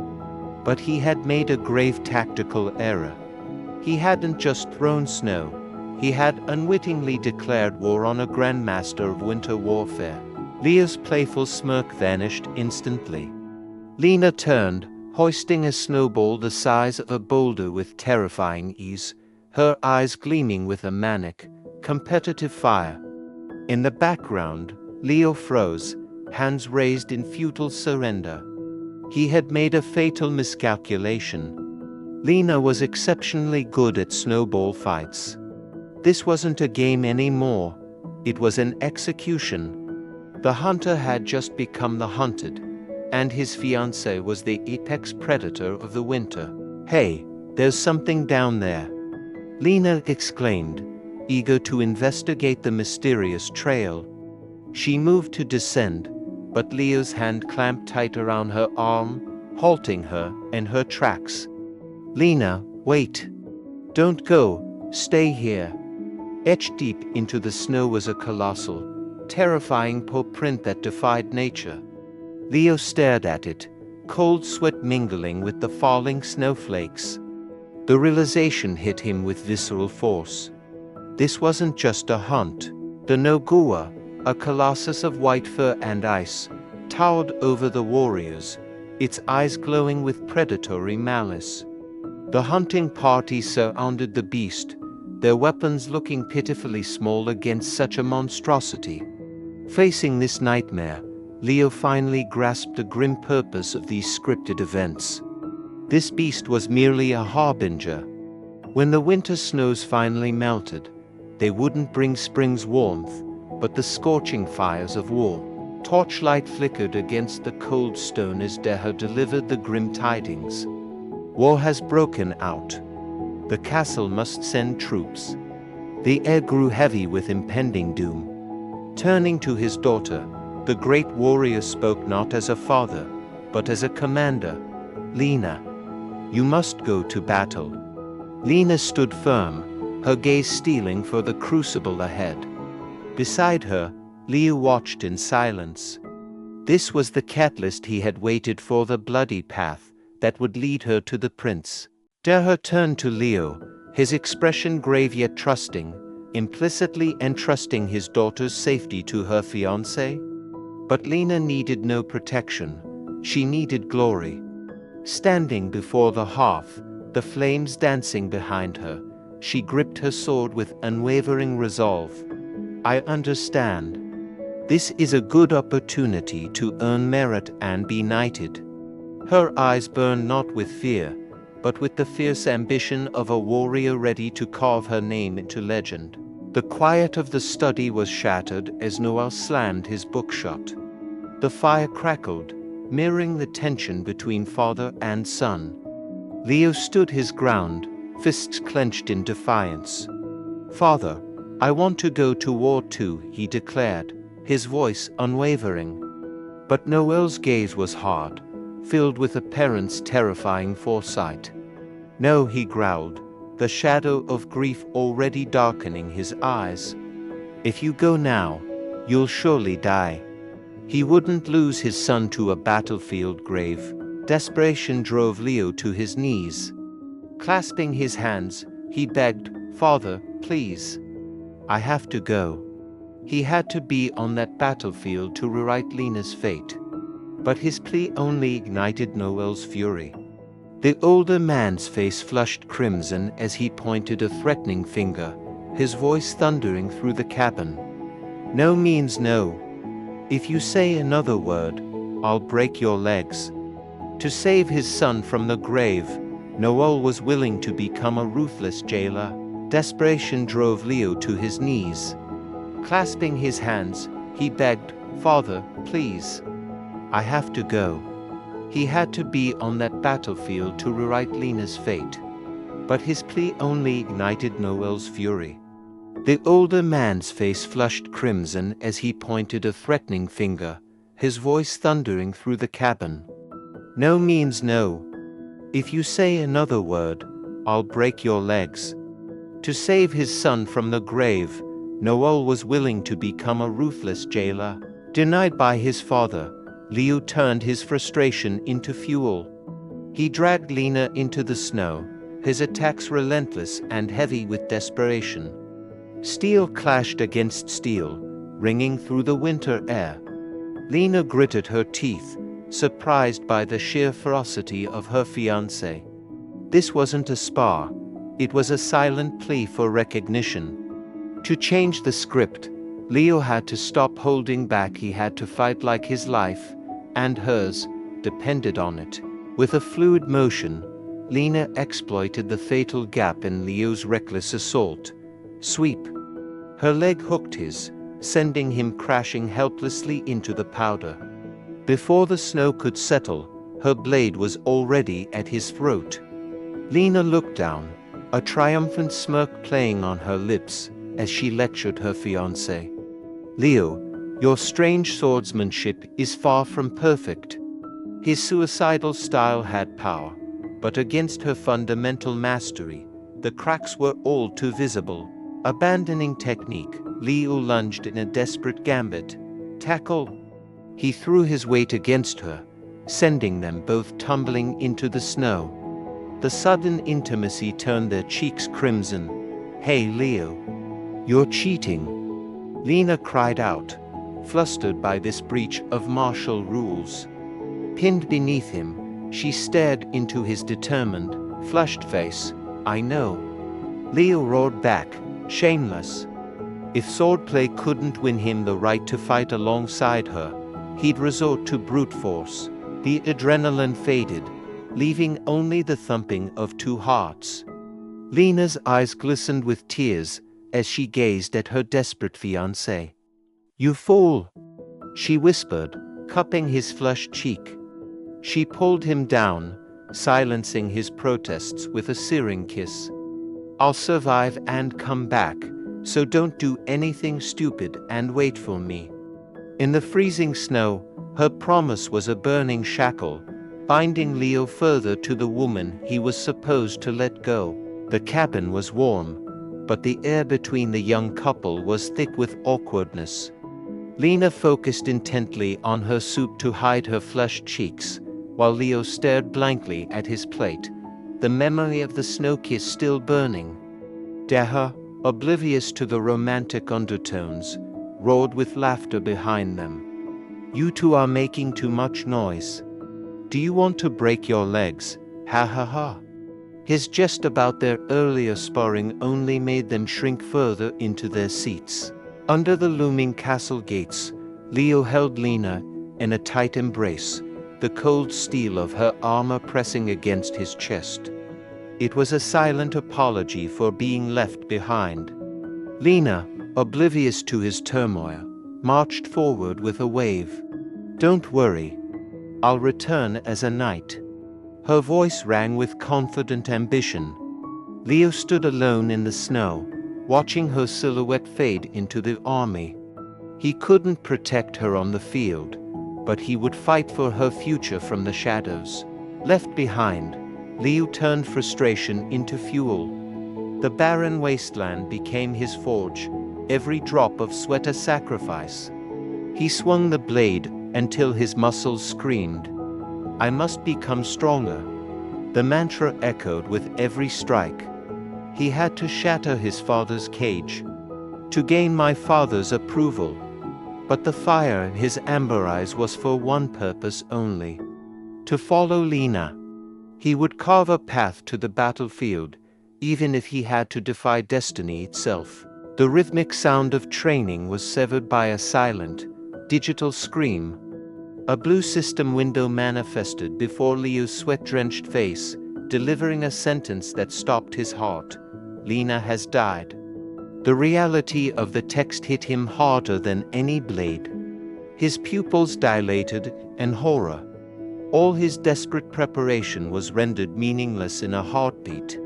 but he had made a grave tactical error. He hadn't just thrown snow, he had unwittingly declared war on a grandmaster of winter warfare. Leo's playful smirk vanished instantly. Lena turned, hoisting a snowball the size of a boulder with terrifying ease, her eyes gleaming with a manic, competitive fire. In the background, Leo froze, hands raised in futile surrender. He had made a fatal miscalculation. Lena was exceptionally good at snowball fights. This wasn't a game anymore, it was an execution. The hunter had just become the hunted, and his fiancée was the apex predator of the winter. "Hey, there's something down there," Lena exclaimed, eager to investigate the mysterious trail. She moved to descend, but Leo's hand clamped tight around her arm, halting her in her tracks. "Lena, wait. Don't go, stay here." Etched deep into the snow was a colossal, terrifying paw print that defied nature. Leo stared at it, cold sweat mingling with the falling snowflakes. The realization hit him with visceral force. This wasn't just a hunt. The Nogua, a colossus of white fur and ice, towered over the warriors, its eyes glowing with predatory malice. The hunting party surrounded the beast, their weapons looking pitifully small against such a monstrosity. Facing this nightmare, Leo finally grasped the grim purpose of these scripted events. This beast was merely a harbinger. When the winter snows finally melted, they wouldn't bring spring's warmth, but the scorching fires of war. Torchlight flickered against the cold stone as Deha delivered the grim tidings. "War has broken out. The castle must send troops." The air grew heavy with impending doom. Turning to his daughter, the great warrior spoke not as a father, but as a commander. "Lena, you must go to battle." Lena stood firm, her gaze steeling for the crucible ahead. Beside her, Leo watched in silence. This was the catalyst he had waited for, the bloody path that would lead her to the prince. Daher turned to Leo, his expression grave yet trusting, implicitly entrusting his daughter's safety to her fiancé. But Lena needed no protection, she needed glory. Standing before the hearth, the flames dancing behind her, she gripped her sword with unwavering resolve. I understand. This is a good opportunity to earn merit and be knighted. Her eyes burned not with fear, but with the fierce ambition of a warrior ready to carve her name into legend. The quiet of the study was shattered as Noel slammed his book shut. The fire crackled, mirroring the tension between father and son. Leo stood his ground, fists clenched in defiance. Father, I want to go to war too, he declared, his voice unwavering. But Noel's gaze was hard, filled with a parent's terrifying foresight. No, he growled, the shadow of grief already darkening his eyes. If you go now, you'll surely die. He wouldn't lose his son to a battlefield grave. Desperation drove Leo to his knees. Clasping his hands, he begged, Father, please. I have to go. He had to be on that battlefield to rewrite Lena's fate. But his plea only ignited Noel's fury. The older man's face flushed crimson as he pointed a threatening finger, his voice thundering through the cabin. No means no. If you say another word, I'll break your legs. To save his son from the grave, Noel was willing to become a ruthless jailer. Desperation drove Leo to his knees. Clasping his hands, he begged, Father, please. I have to go. He had to be on that battlefield to rewrite Lena's fate. But his plea only ignited Noel's fury. The older man's face flushed crimson as he pointed a threatening finger, his voice thundering through the cabin. No means no. If you say another word, I'll break your legs. To save his son from the grave, Noel was willing to become a ruthless jailer. Denied by his father, Leo turned his frustration into fuel. He dragged Lena into the snow, his attacks relentless and heavy with desperation. Steel clashed against steel, ringing through the winter air. Lena gritted her teeth, surprised by the sheer ferocity of her fiancé. This wasn't a spar, it was a silent plea for recognition. To change the script, Leo had to stop holding back. He had to fight like his life, and hers, depended on it. With a fluid motion, Lena exploited the fatal gap in Leo's reckless assault. Sweep. Her leg hooked his, sending him crashing helplessly into the powder. Before the snow could settle, her blade was already at his throat. Lena looked down, a triumphant smirk playing on her lips as she lectured her fiancé. Leo, your strange swordsmanship is far from perfect. His suicidal style had power, but against her fundamental mastery, the cracks were all too visible. Abandoning technique, Leo lunged in a desperate gambit. Tackle! He threw his weight against her, sending them both tumbling into the snow. The sudden intimacy turned their cheeks crimson. Hey Leo, you're cheating! Lena cried out, flustered by this breach of martial rules. Pinned beneath him, she stared into his determined, flushed face. I know. Leo roared back, shameless. If swordplay couldn't win him the right to fight alongside her, he'd resort to brute force. The adrenaline faded, leaving only the thumping of two hearts. Lena's eyes glistened with tears as she gazed at her desperate fiancé. You fool! She whispered, cupping his flushed cheek. She pulled him down, silencing his protests with a searing kiss. I'll survive and come back, so don't do anything stupid and wait for me. In the freezing snow, her promise was a burning shackle, binding Leo further to the woman he was supposed to let go. The cabin was warm, but the air between the young couple was thick with awkwardness. Lena focused intently on her soup to hide her flushed cheeks, while Leo stared blankly at his plate, the memory of the snow kiss still burning. Daha, oblivious to the romantic undertones, roared with laughter behind them. "You two are making too much noise. Do you want to break your legs? Ha ha ha." His jest about their earlier sparring only made them shrink further into their seats. Under the looming castle gates, Leo held Lena in a tight embrace, the cold steel of her armor pressing against his chest. It was a silent apology for being left behind. Lena, oblivious to his turmoil, marched forward with a wave. "Don't worry. I'll return as a knight." Her voice rang with confident ambition. Leo stood alone in the snow, watching her silhouette fade into the army. He couldn't protect her on the field, but he would fight for her future from the shadows. Left behind, Leo turned frustration into fuel. The barren wasteland became his forge, every drop of sweat a sacrifice. He swung the blade until his muscles screamed. "I must become stronger." The mantra echoed with every strike. He had to shatter his father's cage, to gain my father's approval. But the fire in his amber eyes was for one purpose only: to follow Lena. He would carve a path to the battlefield, even if he had to defy destiny itself. The rhythmic sound of training was severed by a silent, digital scream. A blue system window manifested before Leo's sweat-drenched face, delivering a sentence that stopped his heart. "Lena has died." The reality of the text hit him harder than any blade. His pupils dilated in horror. All his desperate preparation was rendered meaningless in a heartbeat.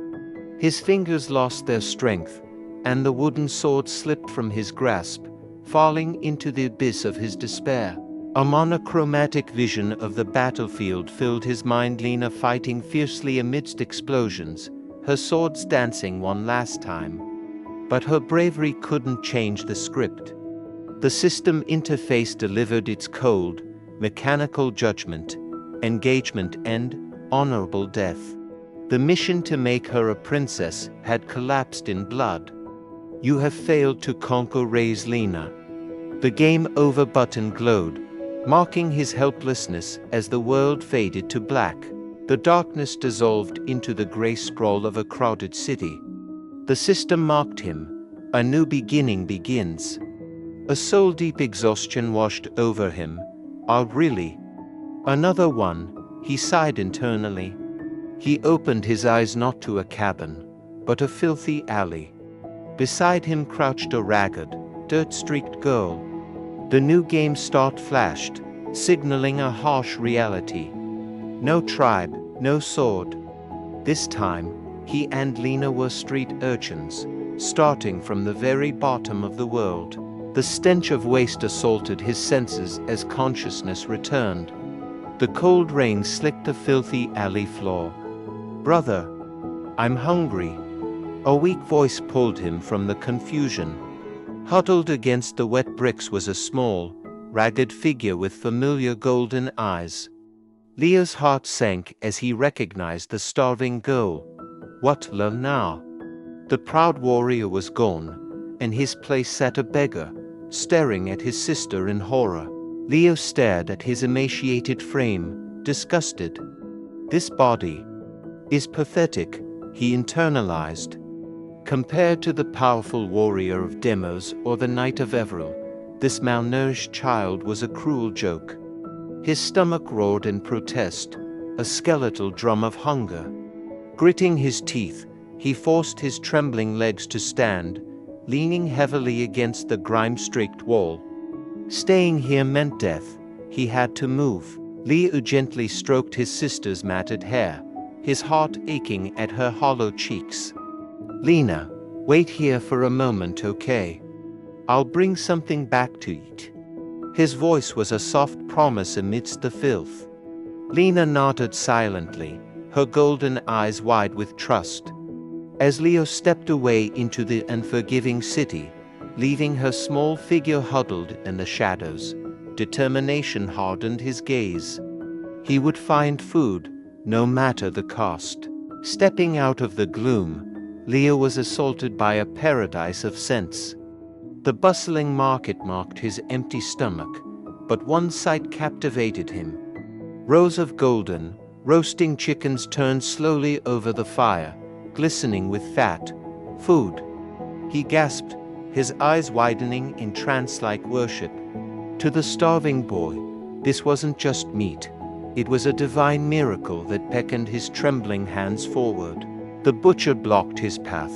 His fingers lost their strength, and the wooden sword slipped from his grasp, falling into the abyss of his despair. A monochromatic vision of the battlefield filled his mind, Lena fighting fiercely amidst explosions, her swords dancing one last time. But her bravery couldn't change the script. The system interface delivered its cold, mechanical judgment, engagement, and honorable death. The mission to make her a princess had collapsed in blood. "You have failed to conquer," raised Lena. The game over button glowed, marking his helplessness as the world faded to black. The darkness dissolved into the gray sprawl of a crowded city. The system mocked him. A new beginning begins. A soul-deep exhaustion washed over him. "Oh, really? Another one?" he sighed internally. He opened his eyes not to a cabin, but a filthy alley. Beside him crouched a ragged, dirt-streaked girl. The new game start flashed, signaling a harsh reality. No tribe, no sword. This time, he and Lena were street urchins, starting from the very bottom of the world. The stench of waste assaulted his senses as consciousness returned. The cold rain slicked the filthy alley floor. "Brother, I'm hungry." A weak voice pulled him from the confusion. Huddled against the wet bricks was a small, ragged figure with familiar golden eyes. Leo's heart sank as he recognized the starving girl. What love now? The proud warrior was gone. In his place sat a beggar, staring at his sister in horror. Leo stared at his emaciated frame, disgusted. This body is pathetic, he internalized. Compared to the powerful warrior of Demos or the Knight of Everil, this malnourished child was a cruel joke. His stomach roared in protest, a skeletal drum of hunger. Gritting his teeth, he forced his trembling legs to stand, leaning heavily against the grime-streaked wall. Staying here meant death. He had to move. Leo gently stroked his sister's matted hair, his heart aching at her hollow cheeks. "Lena, wait here for a moment, okay? I'll bring something back to eat." His voice was a soft promise amidst the filth. Lena nodded silently, her golden eyes wide with trust. As Leo stepped away into the unforgiving city, leaving her small figure huddled in the shadows. Determination hardened his gaze. He would find food, no matter the cost. Stepping out of the gloom, Leo was assaulted by a paradise of scents. The bustling market mocked his empty stomach, but one sight captivated him. Rows of golden, roasting chickens turned slowly over the fire, glistening with fat. Food. He gasped, his eyes widening in trance-like worship. To the starving boy, this wasn't just meat. It was a divine miracle that beckoned his trembling hands forward. The butcher blocked his path,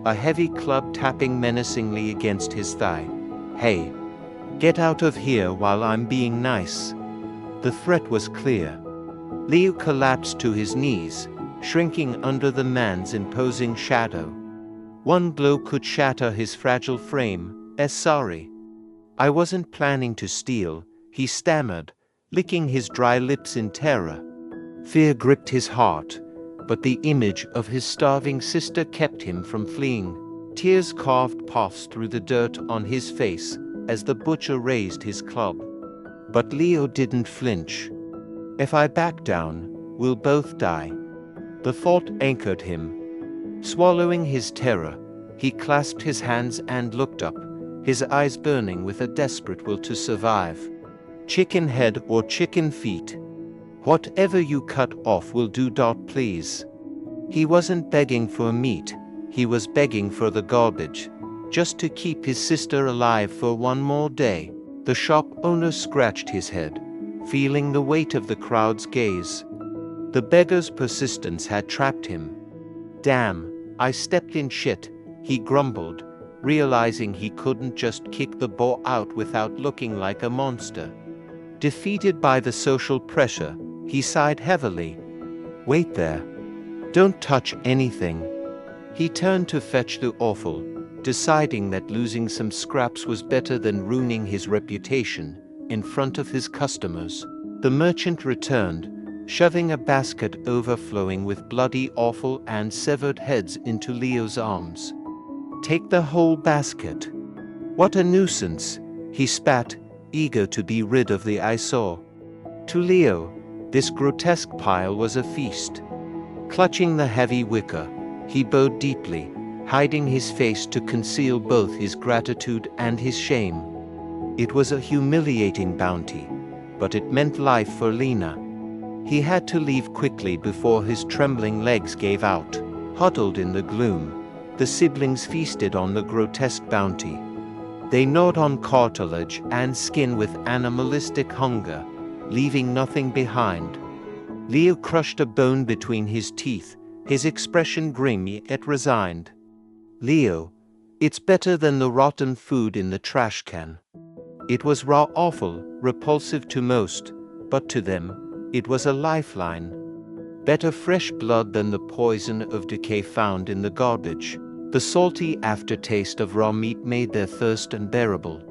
a heavy club tapping menacingly against his thigh. "Hey, get out of here while I'm being nice." The threat was clear. Leo collapsed to his knees, shrinking under the man's imposing shadow. One blow could shatter his fragile frame. Sorry. I wasn't planning to steal," he stammered, licking his dry lips in terror. Fear gripped his heart, but the image of his starving sister kept him from fleeing. Tears carved paths through the dirt on his face as the butcher raised his club. But Leo didn't flinch. "If I back down, we'll both die." The thought anchored him. Swallowing his terror, he clasped his hands and looked up, his eyes burning with a desperate will to survive. "Chicken head or chicken feet? Whatever you cut off will do. Please." He wasn't begging for meat, he was begging for the garbage, just to keep his sister alive for one more day. The shop owner scratched his head, feeling the weight of the crowd's gaze. The beggar's persistence had trapped him. "Damn, I stepped in shit," he grumbled, realizing he couldn't just kick the boy out without looking like a monster. Defeated by the social pressure, he sighed heavily. "Wait there. Don't touch anything." He turned to fetch the offal, deciding that losing some scraps was better than ruining his reputation in front of his customers. The merchant returned, shoving a basket overflowing with bloody offal and severed heads into Leo's arms. "Take the whole basket." "What a nuisance," he spat, eager to be rid of the eyesore. To Leo, this grotesque pile was a feast. Clutching the heavy wicker, he bowed deeply, hiding his face to conceal both his gratitude and his shame. It was a humiliating bounty, but it meant life for Lena. He had to leave quickly before his trembling legs gave out. Huddled in the gloom, the siblings feasted on the grotesque bounty. They gnawed on cartilage and skin with animalistic hunger, leaving nothing behind. Leo crushed a bone between his teeth, his expression grim yet resigned. "Leo, it's better than the rotten food in the trash can." It was raw offal, repulsive to most, but to them, it was a lifeline. Better fresh blood than the poison of decay found in the garbage. The salty aftertaste of raw meat made their thirst unbearable.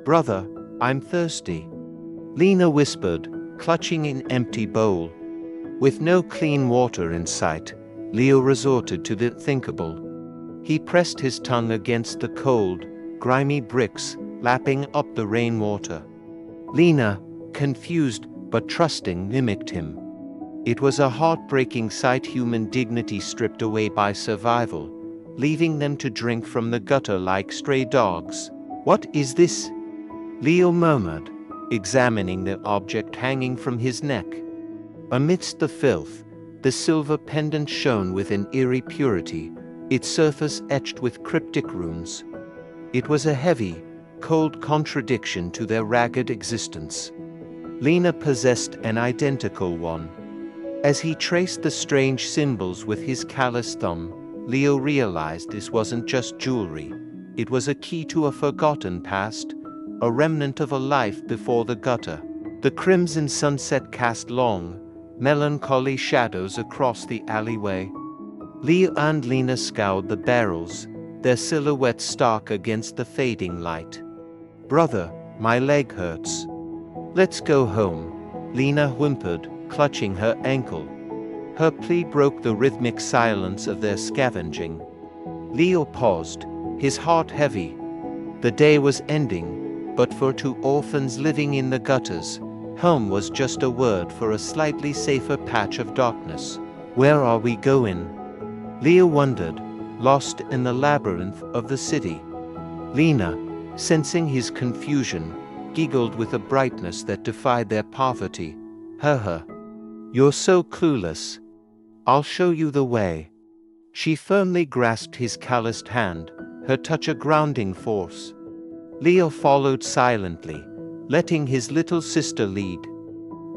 "Brother, I'm thirsty," Lena whispered, clutching an empty bowl. With no clean water in sight, Leo resorted to the unthinkable. He pressed his tongue against the cold, grimy bricks, lapping up the rainwater. Lena, confused but trusting, mimicked him. It was a heartbreaking sight, human dignity stripped away by survival, leaving them to drink from the gutter like stray dogs. "What is this?" Leo murmured, examining the object hanging from his neck. Amidst the filth, the silver pendant shone with an eerie purity, its surface etched with cryptic runes. It was a heavy, cold contradiction to their ragged existence. Lena possessed an identical one. As he traced the strange symbols with his callous thumb, Leo realized this wasn't just jewelry. It was a key to a forgotten past, a remnant of a life before the gutter. The crimson sunset cast long, melancholy shadows across the alleyway. Leo and Lena scoured the barrels, their silhouettes stark against the fading light. "Brother, my leg hurts." "Let's go home," Lena whimpered, clutching her ankle. Her plea broke the rhythmic silence of their scavenging. Leo paused, his heart heavy. The day was ending, but for two orphans living in the gutters, home was just a word for a slightly safer patch of darkness. Where are we going? Leo wondered, lost in the labyrinth of the city. Lena, sensing his confusion, giggled with a brightness that defied their poverty. Haha. You're so clueless. I'll show you the way. She firmly grasped his calloused hand, her touch a grounding force. Leo followed silently, letting his little sister lead.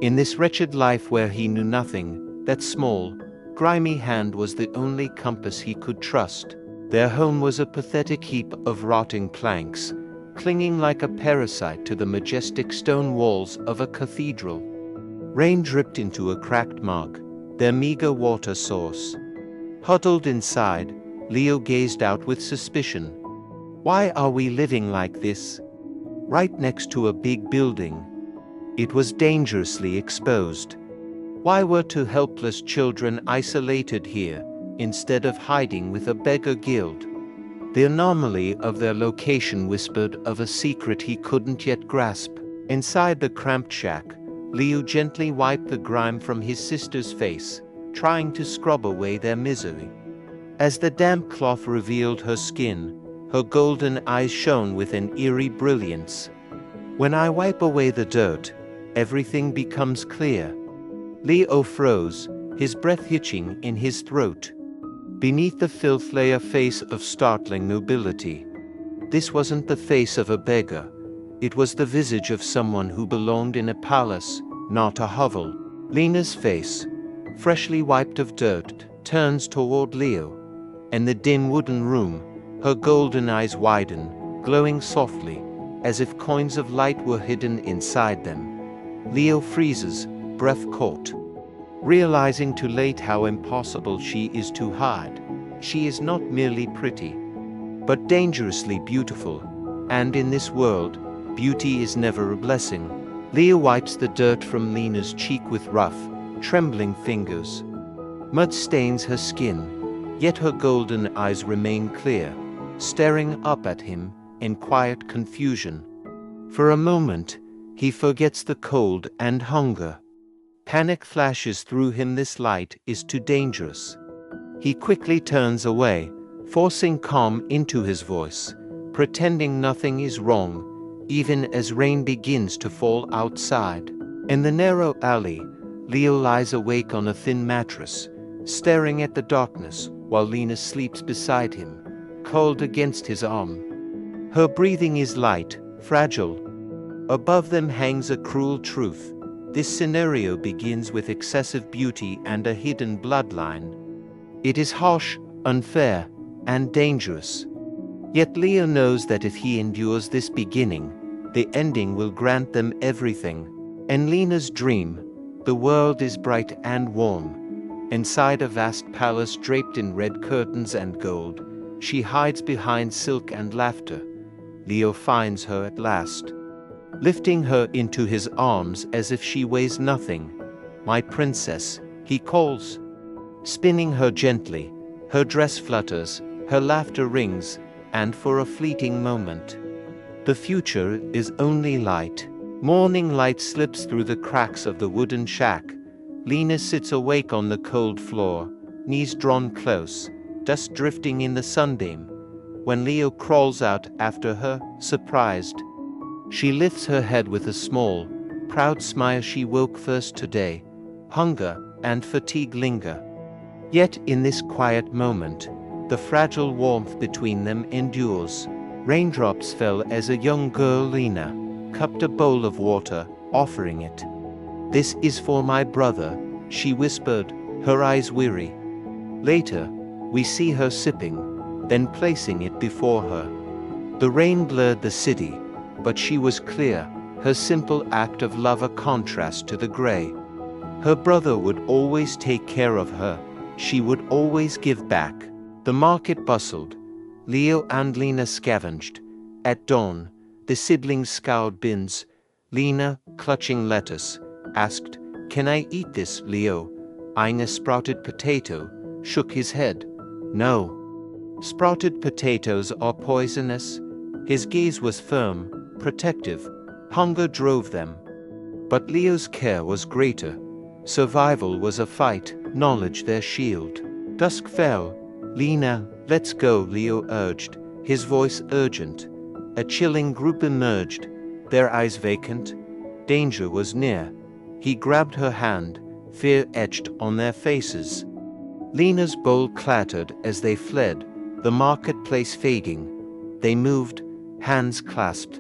In this wretched life where he knew nothing, that small, grimy hand was the only compass he could trust. Their home was a pathetic heap of rotting planks, clinging like a parasite to the majestic stone walls of a cathedral. Rain dripped into a cracked mug, their meager water source. Huddled inside, Leo gazed out with suspicion. Why are we living like this? Right next to a big building. It was dangerously exposed. Why were two helpless children isolated here, instead of hiding with a beggar guild? The anomaly of their location whispered of a secret he couldn't yet grasp. Inside the cramped shack, Leo gently wiped the grime from his sister's face, trying to scrub away their misery. As the damp cloth revealed her skin, her golden eyes shone with an eerie brilliance. When I wipe away the dirt, everything becomes clear. Leo froze, his breath hitching in his throat. Beneath the filth lay a face of startling nobility. This wasn't the face of a beggar. It was the visage of someone who belonged in a palace, not a hovel. Lena's face, freshly wiped of dirt, turns toward Leo. In the dim wooden room, her golden eyes widen, glowing softly, as if coins of light were hidden inside them. Leo freezes, breath caught. Realizing too late how impossible she is to hide. She is not merely pretty, but dangerously beautiful, and in this world, beauty is never a blessing. Leo wipes the dirt from Lena's cheek with rough, trembling fingers. Mud stains her skin, yet her golden eyes remain clear, staring up at him in quiet confusion. For a moment, he forgets the cold and hunger. Panic flashes through him. This light is too dangerous. He quickly turns away, forcing calm into his voice, pretending nothing is wrong, even as rain begins to fall outside. In the narrow alley, Leo lies awake on a thin mattress, staring at the darkness while Lena sleeps beside him, cold against his arm. Her breathing is light, fragile. Above them hangs a cruel truth. This scenario begins with excessive beauty and a hidden bloodline. It is harsh, unfair, and dangerous. Yet Leo knows that if he endures this beginning, the ending will grant them everything. In Lena's dream, the world is bright and warm. Inside a vast palace draped in red curtains and gold, she hides behind silk and laughter. Leo finds her at last, lifting her into his arms as if she weighs nothing. "My princess," he calls. Spinning her gently, her dress flutters, her laughter rings, and for a fleeting moment, the future is only light. Morning light slips through the cracks of the wooden shack. Lena sits awake on the cold floor, knees drawn close, dust drifting in the sunbeam. When Leo crawls out after her, surprised, she lifts her head with a small, proud smile. She woke first today. Hunger and fatigue linger. Yet in this quiet moment, the fragile warmth between them endures. Raindrops fell as a young girl, Lena, cupped a bowl of water, offering it. "This is for my brother," she whispered, her eyes weary. Later, we see her sipping, then placing it before her. The rain blurred the city, but she was clear, her simple act of love a contrast to the gray. Her brother would always take care of her. She would always give back. The market bustled. Leo and Lena scavenged. At dawn, the siblings scoured bins. Lena, clutching lettuce, asked, "Can I eat this?" Leo, eyeing a sprouted potato, shook his head. "No. Sprouted potatoes are poisonous. His gaze was firm, protective. Hunger drove them. But Leo's care was greater. Survival was a fight, knowledge their shield. Dusk fell. Lena, let's go, Leo urged, his voice urgent. A chilling group emerged, their eyes vacant. Danger was near. He grabbed her hand, fear etched on their faces. Lena's bowl clattered as they fled, the marketplace fading. They moved, hands clasped.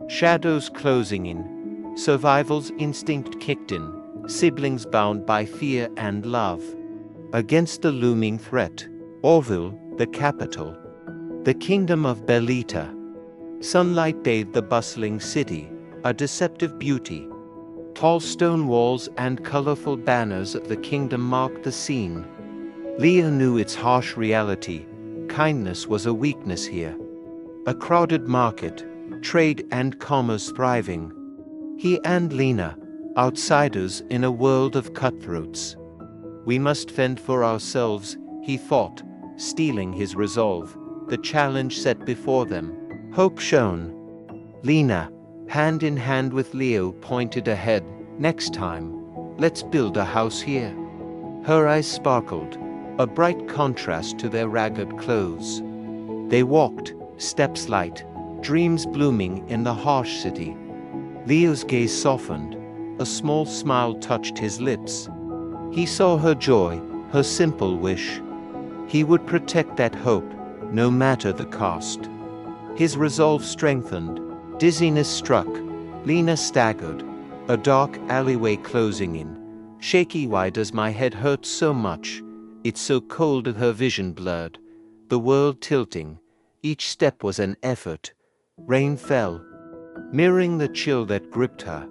Shadows closing in. Survival's instinct kicked in, siblings bound by fear and love. Against the looming threat, Orville, the capital. The kingdom of Belita. Sunlight bathed the bustling city, a deceptive beauty. Tall stone walls and colorful banners of the kingdom marked the scene. Leo knew its harsh reality. Kindness was a weakness here. A crowded market, trade and commerce thriving. He and Lena, outsiders in a world of cutthroats. We must fend for ourselves, he thought, steeling his resolve. The challenge set before them. Hope shone. Lena, hand in hand with Leo, pointed ahead. Next time, let's build a house here. Her eyes sparkled, a bright contrast to their ragged clothes. They walked, steps light, dreams blooming in the harsh city. Leo's gaze softened, a small smile touched his lips. He saw her joy, her simple wish. He would protect that hope, no matter the cost. His resolve strengthened. Dizziness struck. Lena staggered. A dark alleyway closing in. Shaky, why does my head hurt so much? It's so cold, her vision blurred. The world tilting. Each step was an effort. Rain fell, mirroring the chill that gripped her.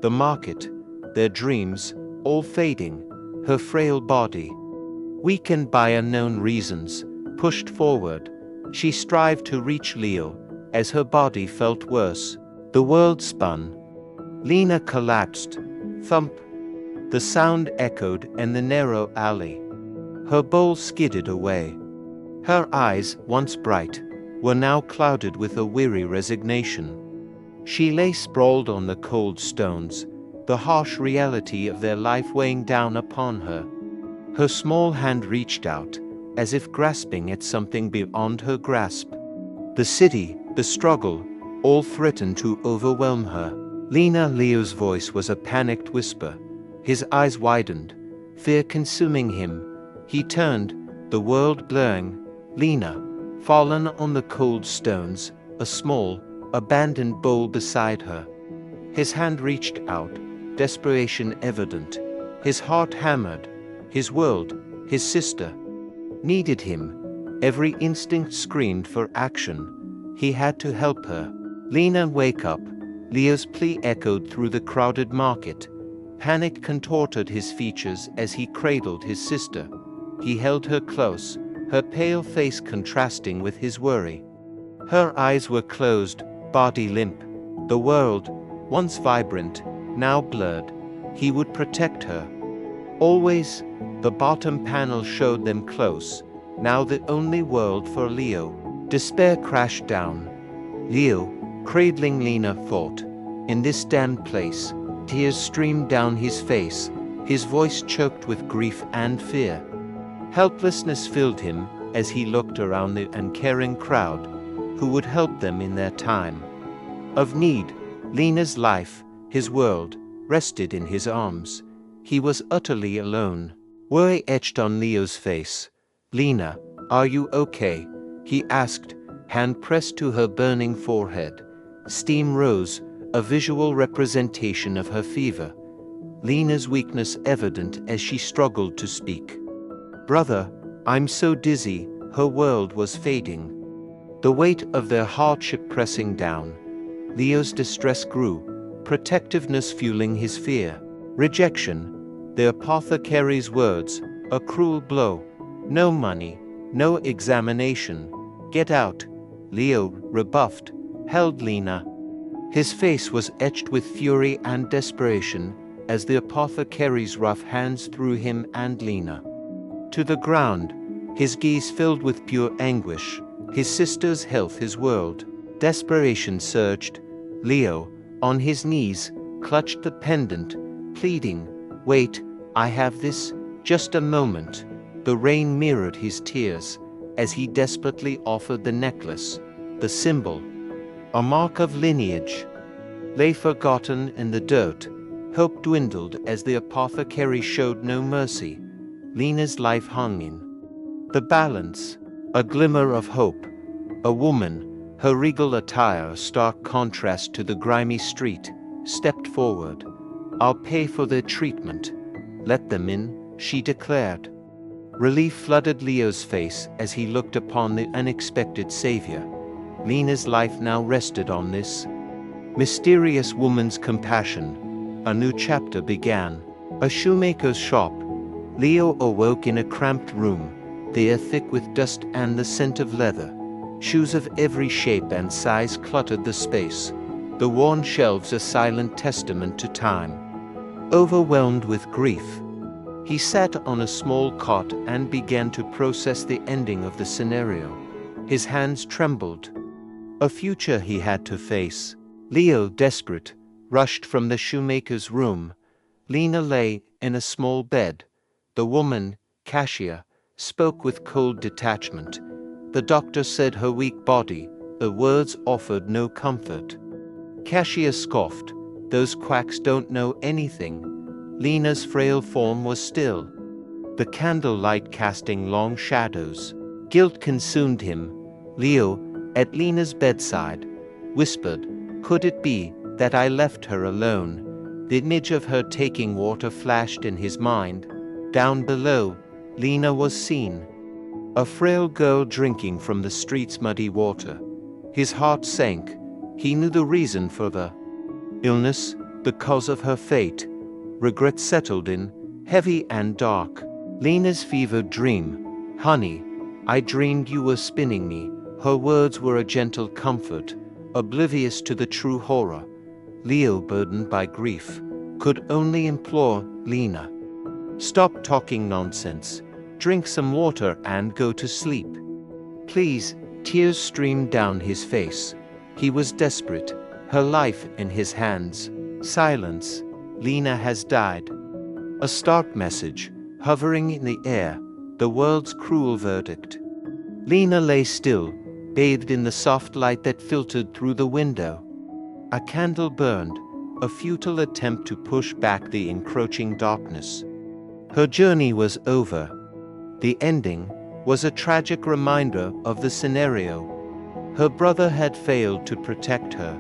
The market, their dreams, all fading. Her frail body, weakened by unknown reasons, pushed forward. She strived to reach Leo, as her body felt worse. The world spun. Lena collapsed. Thump. The sound echoed in the narrow alley. Her bowl skidded away. Her eyes, once bright, were now clouded with a weary resignation. She lay sprawled on the cold stones, the harsh reality of their life weighing down upon her. Her small hand reached out, as if grasping at something beyond her grasp. The city, the struggle, all threatened to overwhelm her. Leo's voice was a panicked whisper. His eyes widened, fear consuming him. He turned, the world blurring. Lena, fallen on the cold stones, a small, abandoned bowl beside her. His hand reached out, desperation evident. His heart hammered. His world, his sister, needed him. Every instinct screamed for action. He had to help her. Lena, wake up. Leo's plea echoed through the crowded market. Panic contorted his features as he cradled his sister. He held her close, her pale face contrasting with his worry. Her eyes were closed, body limp. The world, once vibrant, now blurred. He would protect her. Always. The bottom panel showed them close, now the only world for Leo. Despair crashed down. Leo, cradling Lena, thought, in this damned place. Tears streamed down his face, his voice choked with grief and fear. Helplessness filled him as he looked around the uncaring crowd, who would help them in their time of need. Lena's life, his world, rested in his arms. He was utterly alone. Worry etched on Leo's face. Lena, are you okay? He asked, hand pressed to her burning forehead. Steam rose, a visual representation of her fever. Lena's weakness evident as she struggled to speak. Brother, I'm so dizzy. Her world was fading. The weight of their hardship pressing down. Leo's distress grew, protectiveness fueling his fear. Rejection. The apothecary's words, a cruel blow. No money, no examination. Get out. Leo, rebuffed, held Lena. His face was etched with fury and desperation as the apothecary's rough hands threw him and Lena to the ground, his gaze filled with pure anguish, his sister's health his world. Desperation surged. Leo, on his knees, clutched the pendant, pleading, "Wait, I have this, just a moment." The rain mirrored his tears as he desperately offered the necklace, the symbol, a mark of lineage, lay forgotten in the dirt. Hope dwindled as the apothecary showed no mercy. Lena's life hung in the balance, a glimmer of hope. A woman, her regal attire a stark contrast to the grimy street, stepped forward. "I'll pay for their treatment. Let them in," she declared. Relief flooded Leo's face as he looked upon the unexpected savior. Lena's life now rested on this mysterious woman's compassion. A new chapter began. A shoemaker's shop. Leo awoke in a cramped room, the air thick with dust and the scent of leather. Shoes of every shape and size cluttered the space, the worn shelves a silent testament to time. Overwhelmed with grief, he sat on a small cot and began to process the ending of the scenario. His hands trembled. A future he had to face. Leo, desperate, rushed from the shoemaker's room. Lena lay in a small bed. The woman, cashier, spoke with cold detachment. The doctor said her weak body, the words offered no comfort. Cashier scoffed, "Those quacks don't know anything." Lena's frail form was still, the candlelight casting long shadows. Guilt consumed him. Leo, at Lena's bedside, whispered, "Could it be that I left her alone?" The image of her taking water flashed in his mind. Down below, Lena was seen, a frail girl drinking from the street's muddy water. His heart sank. He knew the reason for the illness, the cause of her fate. Regret settled in, heavy and dark. Lena's fevered dream. "Honey, I dreamed you were spinning me." Her words were a gentle comfort, oblivious to the true horror. Leo, burdened by grief, could only implore Lena, "Stop talking nonsense. Drink some water and go to sleep. Please." Tears streamed down his face. He was desperate, her life in his hands. Silence. "Lena has died." A stark message, hovering in the air, the world's cruel verdict. Lena lay still, bathed in the soft light that filtered through the window. A candle burned, a futile attempt to push back the encroaching darkness. Her journey was over. The ending was a tragic reminder of the scenario. Her brother had failed to protect her.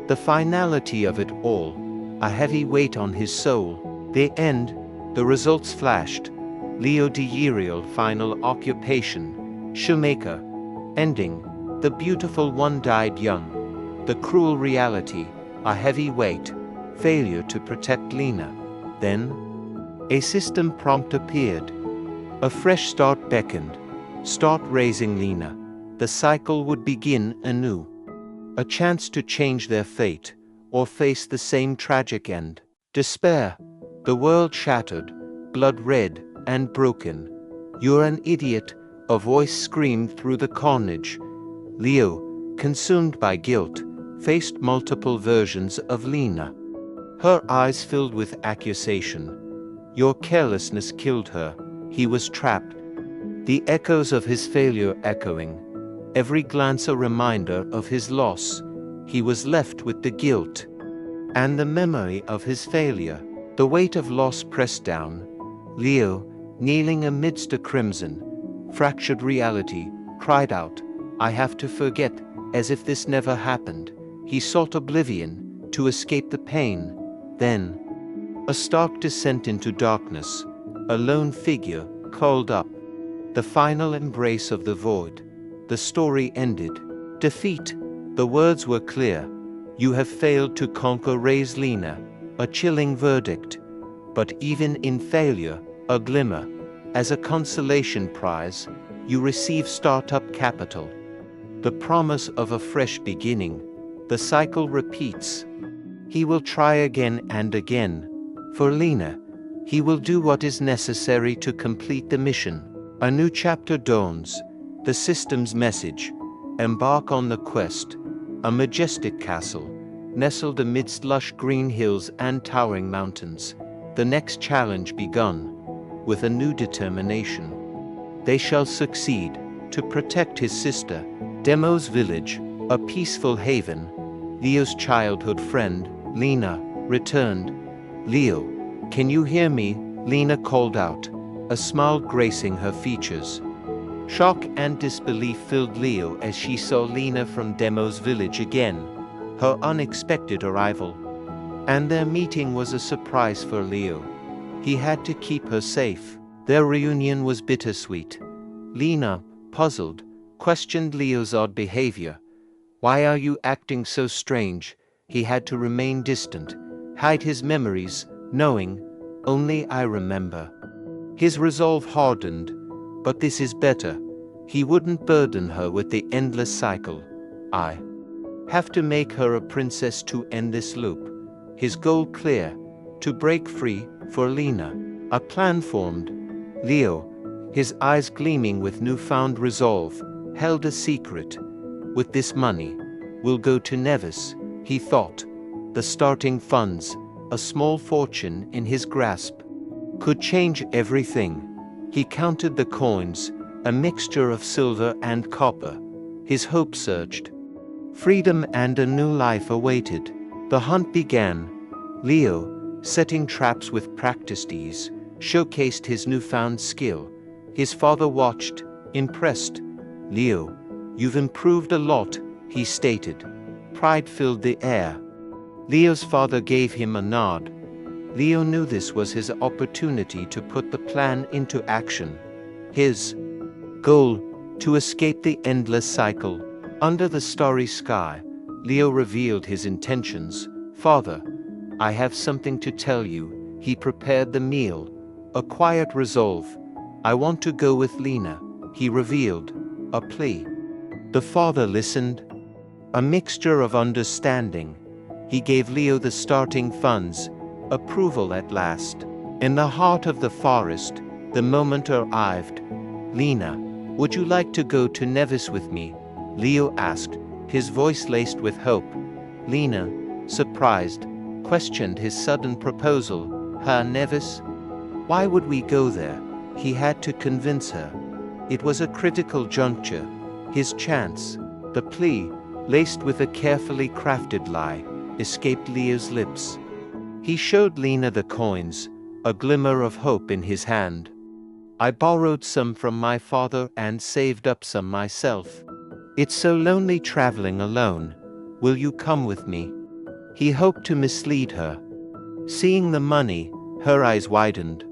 The finality of it all, a heavy weight on his soul. The end, the results flashed. Leo Dierial, final occupation, shoemaker. Ending, the beautiful one died young. The cruel reality, a heavy weight, failure to protect Lena. Then, a system prompt appeared. A fresh start beckoned. Start raising Lena. The cycle would begin anew. A chance to change their fate, or face the same tragic end. Despair. The world shattered, blood red and broken. "You're an idiot," a voice screamed through the carnage. Leo, consumed by guilt, faced multiple versions of Lena. Her eyes filled with accusation. "Your carelessness killed her." He was trapped. The echoes of his failure echoing. Every glance a reminder of his loss. He was left with the guilt and the memory of his failure. The weight of loss pressed down. Leo, kneeling amidst a crimson, fractured reality, cried out, "I have to forget," as if this never happened. He sought oblivion to escape the pain. Then, a stark descent into darkness. A lone figure, called up. The final embrace of the void. The story ended. Defeat. The words were clear. "You have failed to conquer Raise Lena." A chilling verdict. But even in failure, a glimmer. As a consolation prize, you receive startup capital. The promise of a fresh beginning. The cycle repeats. He will try again and again. For Lena, he will do what is necessary to complete the mission. A new chapter dawns. The system's message. Embark on the quest. a majestic castle, nestled amidst lush green hills and towering mountains. The next challenge begun, with a new determination. They shall succeed to protect his sister, Demo's village, a peaceful haven. Leo's childhood friend, Lena, returned. "Leo, can you hear me?" Lena called out, a smile gracing her features. Shock and disbelief filled Leo as she saw Lena from Demo's village again, her unexpected arrival. And their meeting was a surprise for Leo. He had to keep her safe. Their reunion was bittersweet. Lena, puzzled, questioned Leo's odd behavior. "Why are you acting so strange?" He had to remain distant, hide his memories, knowing, "Only I remember." His resolve hardened. But this is better. He wouldn't burden her with the endless cycle. "I have to make her a princess to end this loop." His goal clear, to break free, for Lena. A plan formed. Leo, his eyes gleaming with newfound resolve, held a secret. "With this money, we'll go to Nevis," he thought. The starting funds, a small fortune in his grasp, could change everything. He counted the coins, a mixture of silver and copper. His hope surged. Freedom and a new life awaited. The hunt began. Leo, setting traps with practiced ease, showcased his newfound skill. His father watched, impressed. "Leo, you've improved a lot," he stated. Pride filled the air. Leo's father gave him a nod. Leo knew this was his opportunity to put the plan into action. His goal, to escape the endless cycle. Under the starry sky, Leo revealed his intentions. "Father, I have something to tell you." He prepared the meal, a quiet resolve. "I want to go with Lena," he revealed, a plea. The father listened, a mixture of understanding. He gave Leo the starting funds, approval at last. In the heart of the forest, the moment arrived. "Lena, would you like to go to Nevis with me?" Leo asked, his voice laced with hope. Lena, surprised, questioned his sudden proposal. Nevis? Why would we go there? He had to convince her. It was a critical juncture, his chance. The plea, laced with a carefully crafted lie, escaped Leo's lips. He showed Lena the coins, a glimmer of hope in his hand. "I borrowed some from my father and saved up some myself. It's so lonely traveling alone. Will you come with me?" He hoped to mislead her. Seeing the money, her eyes widened.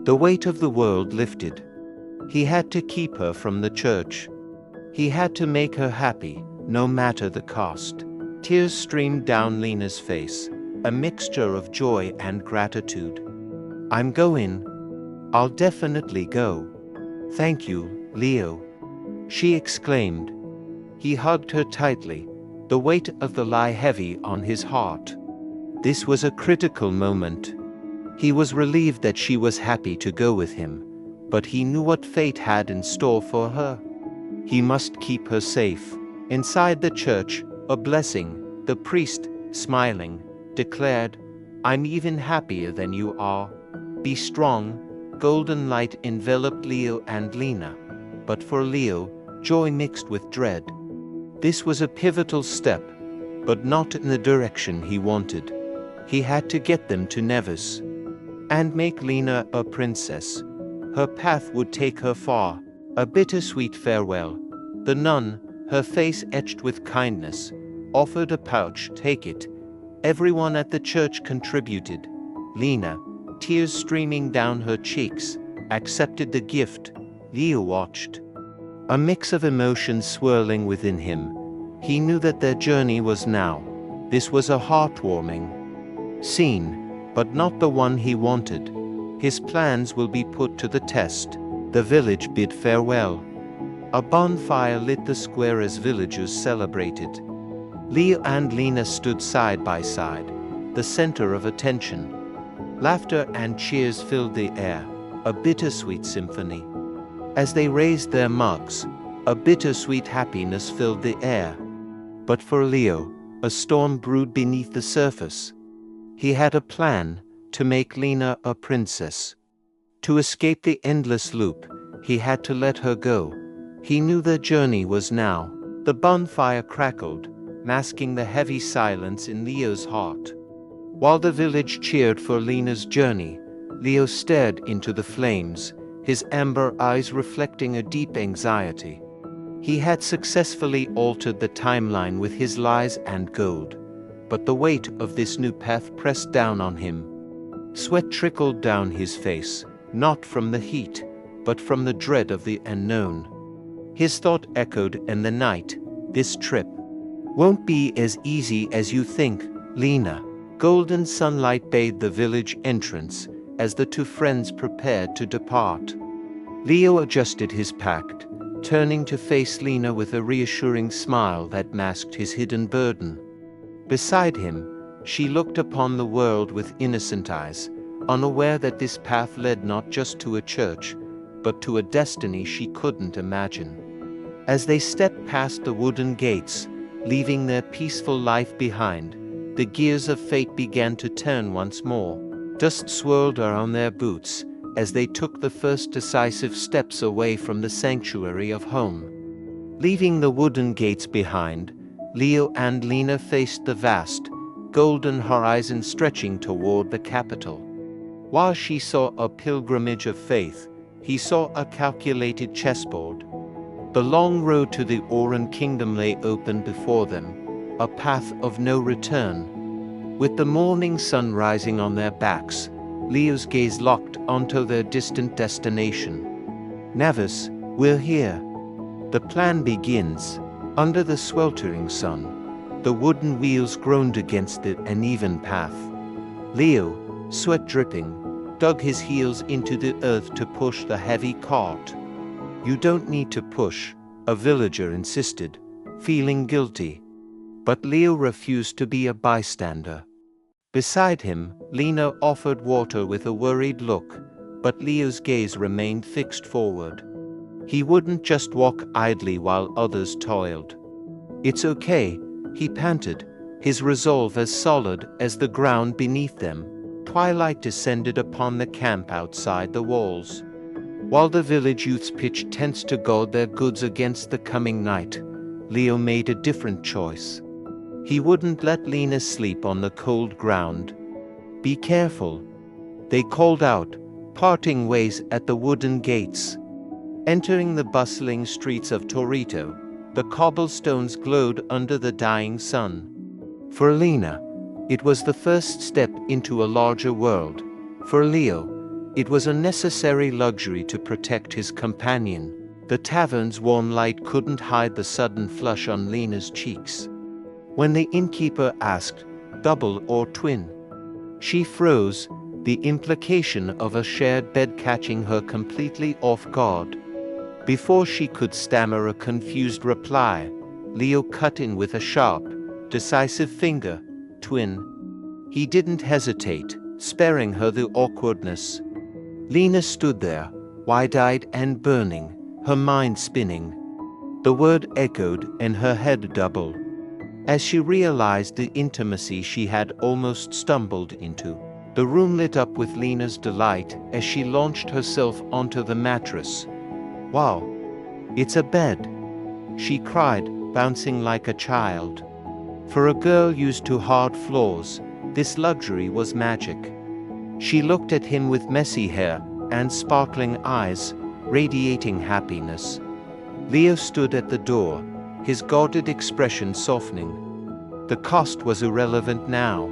The weight of the world lifted. He had to keep her from the church. He had to make her happy, no matter the cost. Tears streamed down Lena's face, a mixture of joy and gratitude. "I'm going. I'll definitely go." "Thank you, Leo," she exclaimed. He hugged her tightly, the weight of the lie heavy on his heart. This was a critical moment. He was relieved that she was happy to go with him, but he knew what fate had in store for her. He must keep her safe. Inside the church, a blessing, the priest, smiling, declared, "I'm even happier than you are. Be strong." Golden light enveloped Leo and Lena. But for Leo, joy mixed with dread. This was a pivotal step, but not in the direction he wanted. He had to get them to Nevis and make Lena a princess. Her path would take her far. A bittersweet farewell. The nun, her face etched with kindness, offered a pouch. "Take it." Everyone at the church contributed. Lena, tears streaming down her cheeks, accepted the gift. Leo watched, a mix of emotions swirling within him. He knew that their journey was now. This was a heartwarming scene, but not the one he wanted. His plans will be put to the test. The village bid farewell. A bonfire lit the square as villagers celebrated. Leo and Lena stood side by side, the center of attention. Laughter and cheers filled the air, a bittersweet symphony. As they raised their mugs, a bittersweet happiness filled the air. But for Leo, a storm brewed beneath the surface. He had a plan to make Lena a princess. To escape the endless loop, he had to let her go. He knew their journey was now. The bonfire crackled, masking the heavy silence in Leo's heart. While the village cheered for Lena's journey, Leo stared into the flames, his amber eyes reflecting a deep anxiety. He had successfully altered the timeline with his lies and gold, but the weight of this new path pressed down on him. Sweat trickled down his face, not from the heat, but from the dread of the unknown. His thought echoed in the night, "This trip won't be as easy as you think, Lena." Golden sunlight bathed the village entrance as the two friends prepared to depart. Leo adjusted his pact, turning to face Lena with a reassuring smile that masked his hidden burden. Beside him, she looked upon the world with innocent eyes, unaware that this path led not just to a church, but to a destiny she couldn't imagine. As they stepped past the wooden gates, leaving their peaceful life behind, the gears of fate began to turn once more. Dust swirled around their boots as they took the first decisive steps away from the sanctuary of home. Leaving the wooden gates behind, Leo and Lena faced the vast, golden horizon stretching toward the capital. While she saw a pilgrimage of faith, he saw a calculated chessboard. The long road to the Oran Kingdom lay open before them, a path of no return. With the morning sun rising on their backs, Leo's gaze locked onto their distant destination. "Navis, we're here." The plan begins. Under the sweltering sun, the wooden wheels groaned against the uneven path. Leo, sweat dripping, dug his heels into the earth to push the heavy cart. "You don't need to push," a villager insisted, feeling guilty. But Leo refused to be a bystander. Beside him, Lena offered water with a worried look, but Leo's gaze remained fixed forward. He wouldn't just walk idly while others toiled. "It's okay," he panted, his resolve as solid as the ground beneath them. Twilight descended upon the camp outside the walls. While the village youths pitched tents to guard their goods against the coming night, Leo made a different choice. He wouldn't let Lena sleep on the cold ground. "Be careful," they called out, parting ways at the wooden gates. Entering the bustling streets of Torito, the cobblestones glowed under the dying sun. For Lena, it was the first step into a larger world. For Leo, it was a necessary luxury to protect his companion. The tavern's warm light couldn't hide the sudden flush on Lena's cheeks. When the innkeeper asked, "Double or twin?" she froze, the implication of a shared bed catching her completely off guard. Before she could stammer a confused reply, Leo cut in with a sharp, decisive finger. "Twin." He didn't hesitate, sparing her the awkwardness. Lena stood there, wide-eyed and burning, her mind spinning. The word echoed and her head doubled. As she realized the intimacy she had almost stumbled into, the room lit up with Lena's delight as she launched herself onto the mattress. "Wow, it's a bed," she cried, bouncing like a child. For a girl used to hard floors, this luxury was magic. She looked at him with messy hair and sparkling eyes, radiating happiness. Leo stood at the door, his guarded expression softening. The cost was irrelevant now.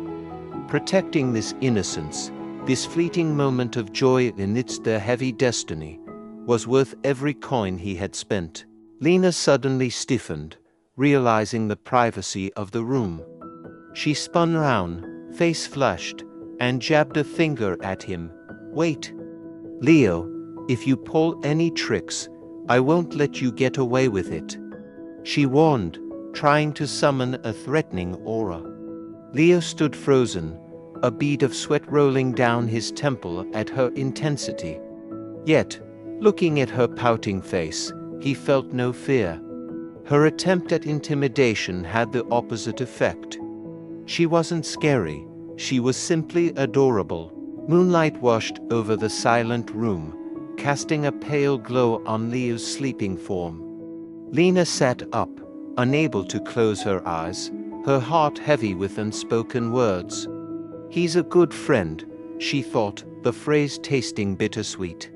Protecting this innocence, this fleeting moment of joy amidst their heavy destiny, was worth every coin he had spent. Lena suddenly stiffened, realizing the privacy of the room. She spun round, face flushed, and jabbed a finger at him. "Wait. Leo, if you pull any tricks, I won't let you get away with it," she warned, trying to summon a threatening aura. Leo stood frozen, a bead of sweat rolling down his temple at her intensity. Yet, looking at her pouting face, he felt no fear. Her attempt at intimidation had the opposite effect. She wasn't scary, she was simply adorable. Moonlight washed over the silent room, casting a pale glow on Leo's sleeping form. Lena sat up, unable to close her eyes, her heart heavy with unspoken words. He's a good friend, she thought, the phrase tasting bittersweet.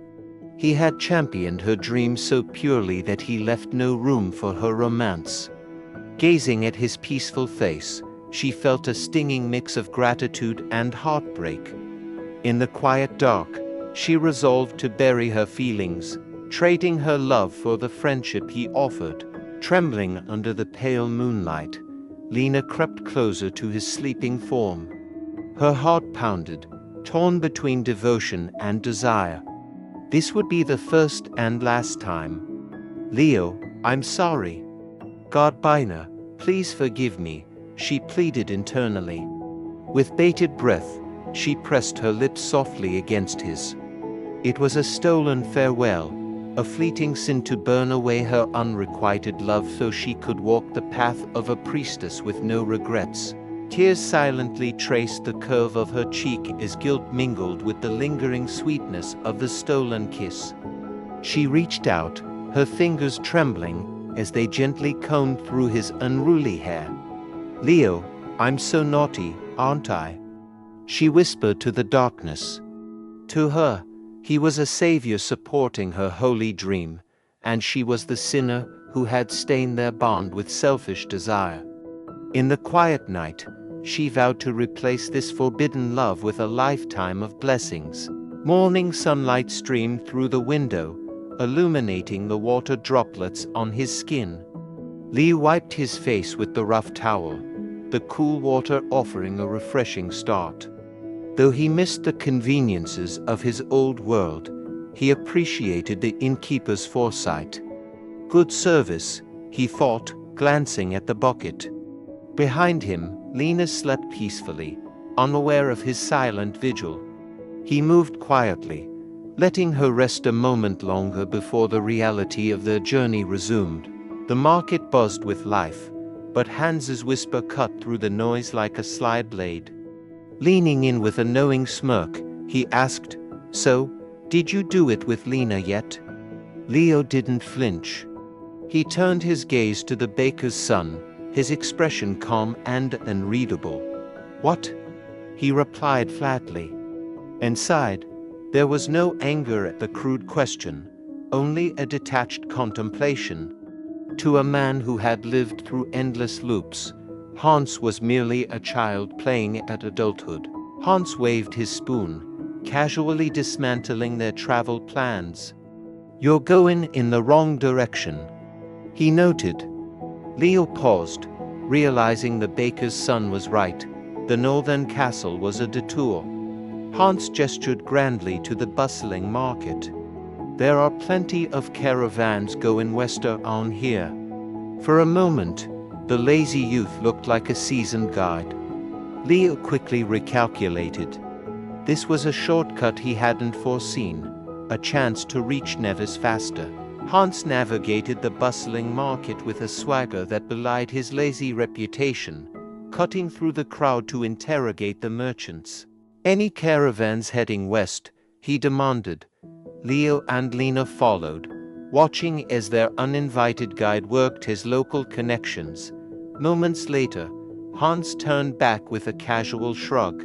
He had championed her dreams so purely that he left no room for her romance. Gazing at his peaceful face, she felt a stinging mix of gratitude and heartbreak. In the quiet dark, she resolved to bury her feelings, trading her love for the friendship he offered. Trembling under the pale moonlight, Lena crept closer to his sleeping form. Her heart pounded, torn between devotion and desire. This would be the first and last time. Leo, I'm sorry. Godbiner, please forgive me, she pleaded internally. With bated breath, she pressed her lips softly against his. It was a stolen farewell, a fleeting sin to burn away her unrequited love so she could walk the path of a priestess with no regrets. Tears silently traced the curve of her cheek as guilt mingled with the lingering sweetness of the stolen kiss. She reached out, her fingers trembling as they gently combed through his unruly hair. Leo, I'm so naughty, aren't I? She whispered to the darkness. To her, he was a savior supporting her holy dream, and she was the sinner who had stained their bond with selfish desire. In the quiet night, she vowed to replace this forbidden love with a lifetime of blessings. Morning sunlight streamed through the window, illuminating the water droplets on his skin. Lee wiped his face with the rough towel, the cool water offering a refreshing start. Though he missed the conveniences of his old world, he appreciated the innkeeper's foresight. Good service, he thought, glancing at the bucket. Behind him, Lena slept peacefully, unaware of his silent vigil. He moved quietly, letting her rest a moment longer before the reality of their journey resumed. The market buzzed with life, but Hans's whisper cut through the noise like a slide blade. Leaning in with a knowing smirk, he asked, "So, did you do it with Lena yet?" Leo didn't flinch. He turned his gaze to the baker's son, his expression calm and unreadable. "What?" he replied flatly. Inside, there was no anger at the crude question, only a detached contemplation. To a man who had lived through endless loops, Hans was merely a child playing at adulthood. Hans waved his spoon, casually dismantling their travel plans. "You're going in the wrong direction," he noted. Leo paused, realizing the baker's son was right. The northern castle was a detour. Hans gestured grandly to the bustling market. "There are plenty of caravans going western on here." For a moment, the lazy youth looked like a seasoned guide. Leo quickly recalculated. This was a shortcut he hadn't foreseen, a chance to reach Nevis faster. Hans navigated the bustling market with a swagger that belied his lazy reputation, cutting through the crowd to interrogate the merchants. "Any caravans heading west?" he demanded. Leo and Lena followed, watching as their uninvited guide worked his local connections. Moments later, Hans turned back with a casual shrug.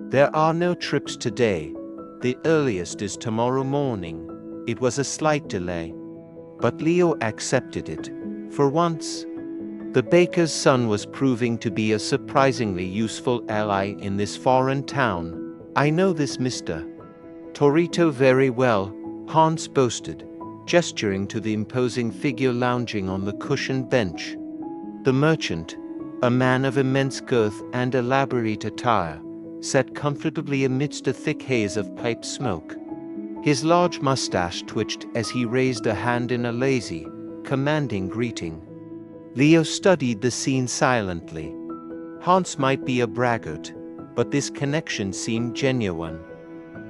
"There are no trips today. The earliest is tomorrow morning." It was a slight delay, but Leo accepted it. For once, the baker's son was proving to be a surprisingly useful ally in this foreign town. "I know this Mr. Torito very well," Hans boasted, gesturing to the imposing figure lounging on the cushioned bench. The merchant, a man of immense girth and elaborate attire, sat comfortably amidst a thick haze of pipe smoke. His large mustache twitched as he raised a hand in a lazy, commanding greeting. Leo studied the scene silently. Hans might be a braggart, but this connection seemed genuine.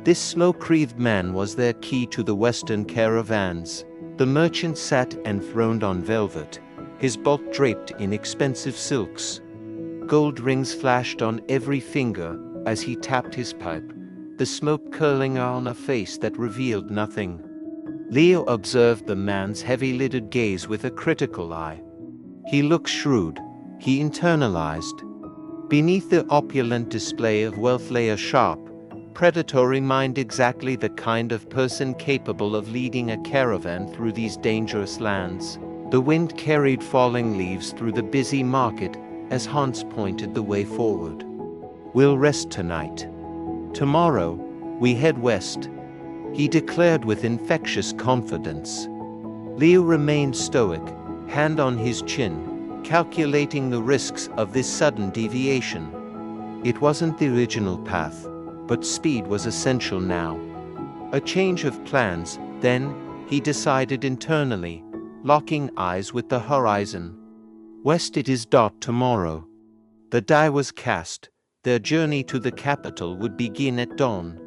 This slow-breathed man was their key to the western caravans. The merchant sat enthroned on velvet, his bulk draped in expensive silks. Gold rings flashed on every finger as he tapped his pipe, the smoke curling on a face that revealed nothing. Leo observed the man's heavy-lidded gaze with a critical eye. He looked shrewd, he internalized. Beneath the opulent display of wealth lay a sharp, predatory mind, exactly the kind of person capable of leading a caravan through these dangerous lands. The wind carried falling leaves through the busy market as Hans pointed the way forward. "We'll rest tonight. Tomorrow, we head west," he declared with infectious confidence. Leo remained stoic, hand on his chin, calculating the risks of this sudden deviation. It wasn't the original path, but speed was essential now. A change of plans, then, he decided internally, locking eyes with the horizon. West it is. Tomorrow. The die was cast, their journey to the capital would begin at dawn.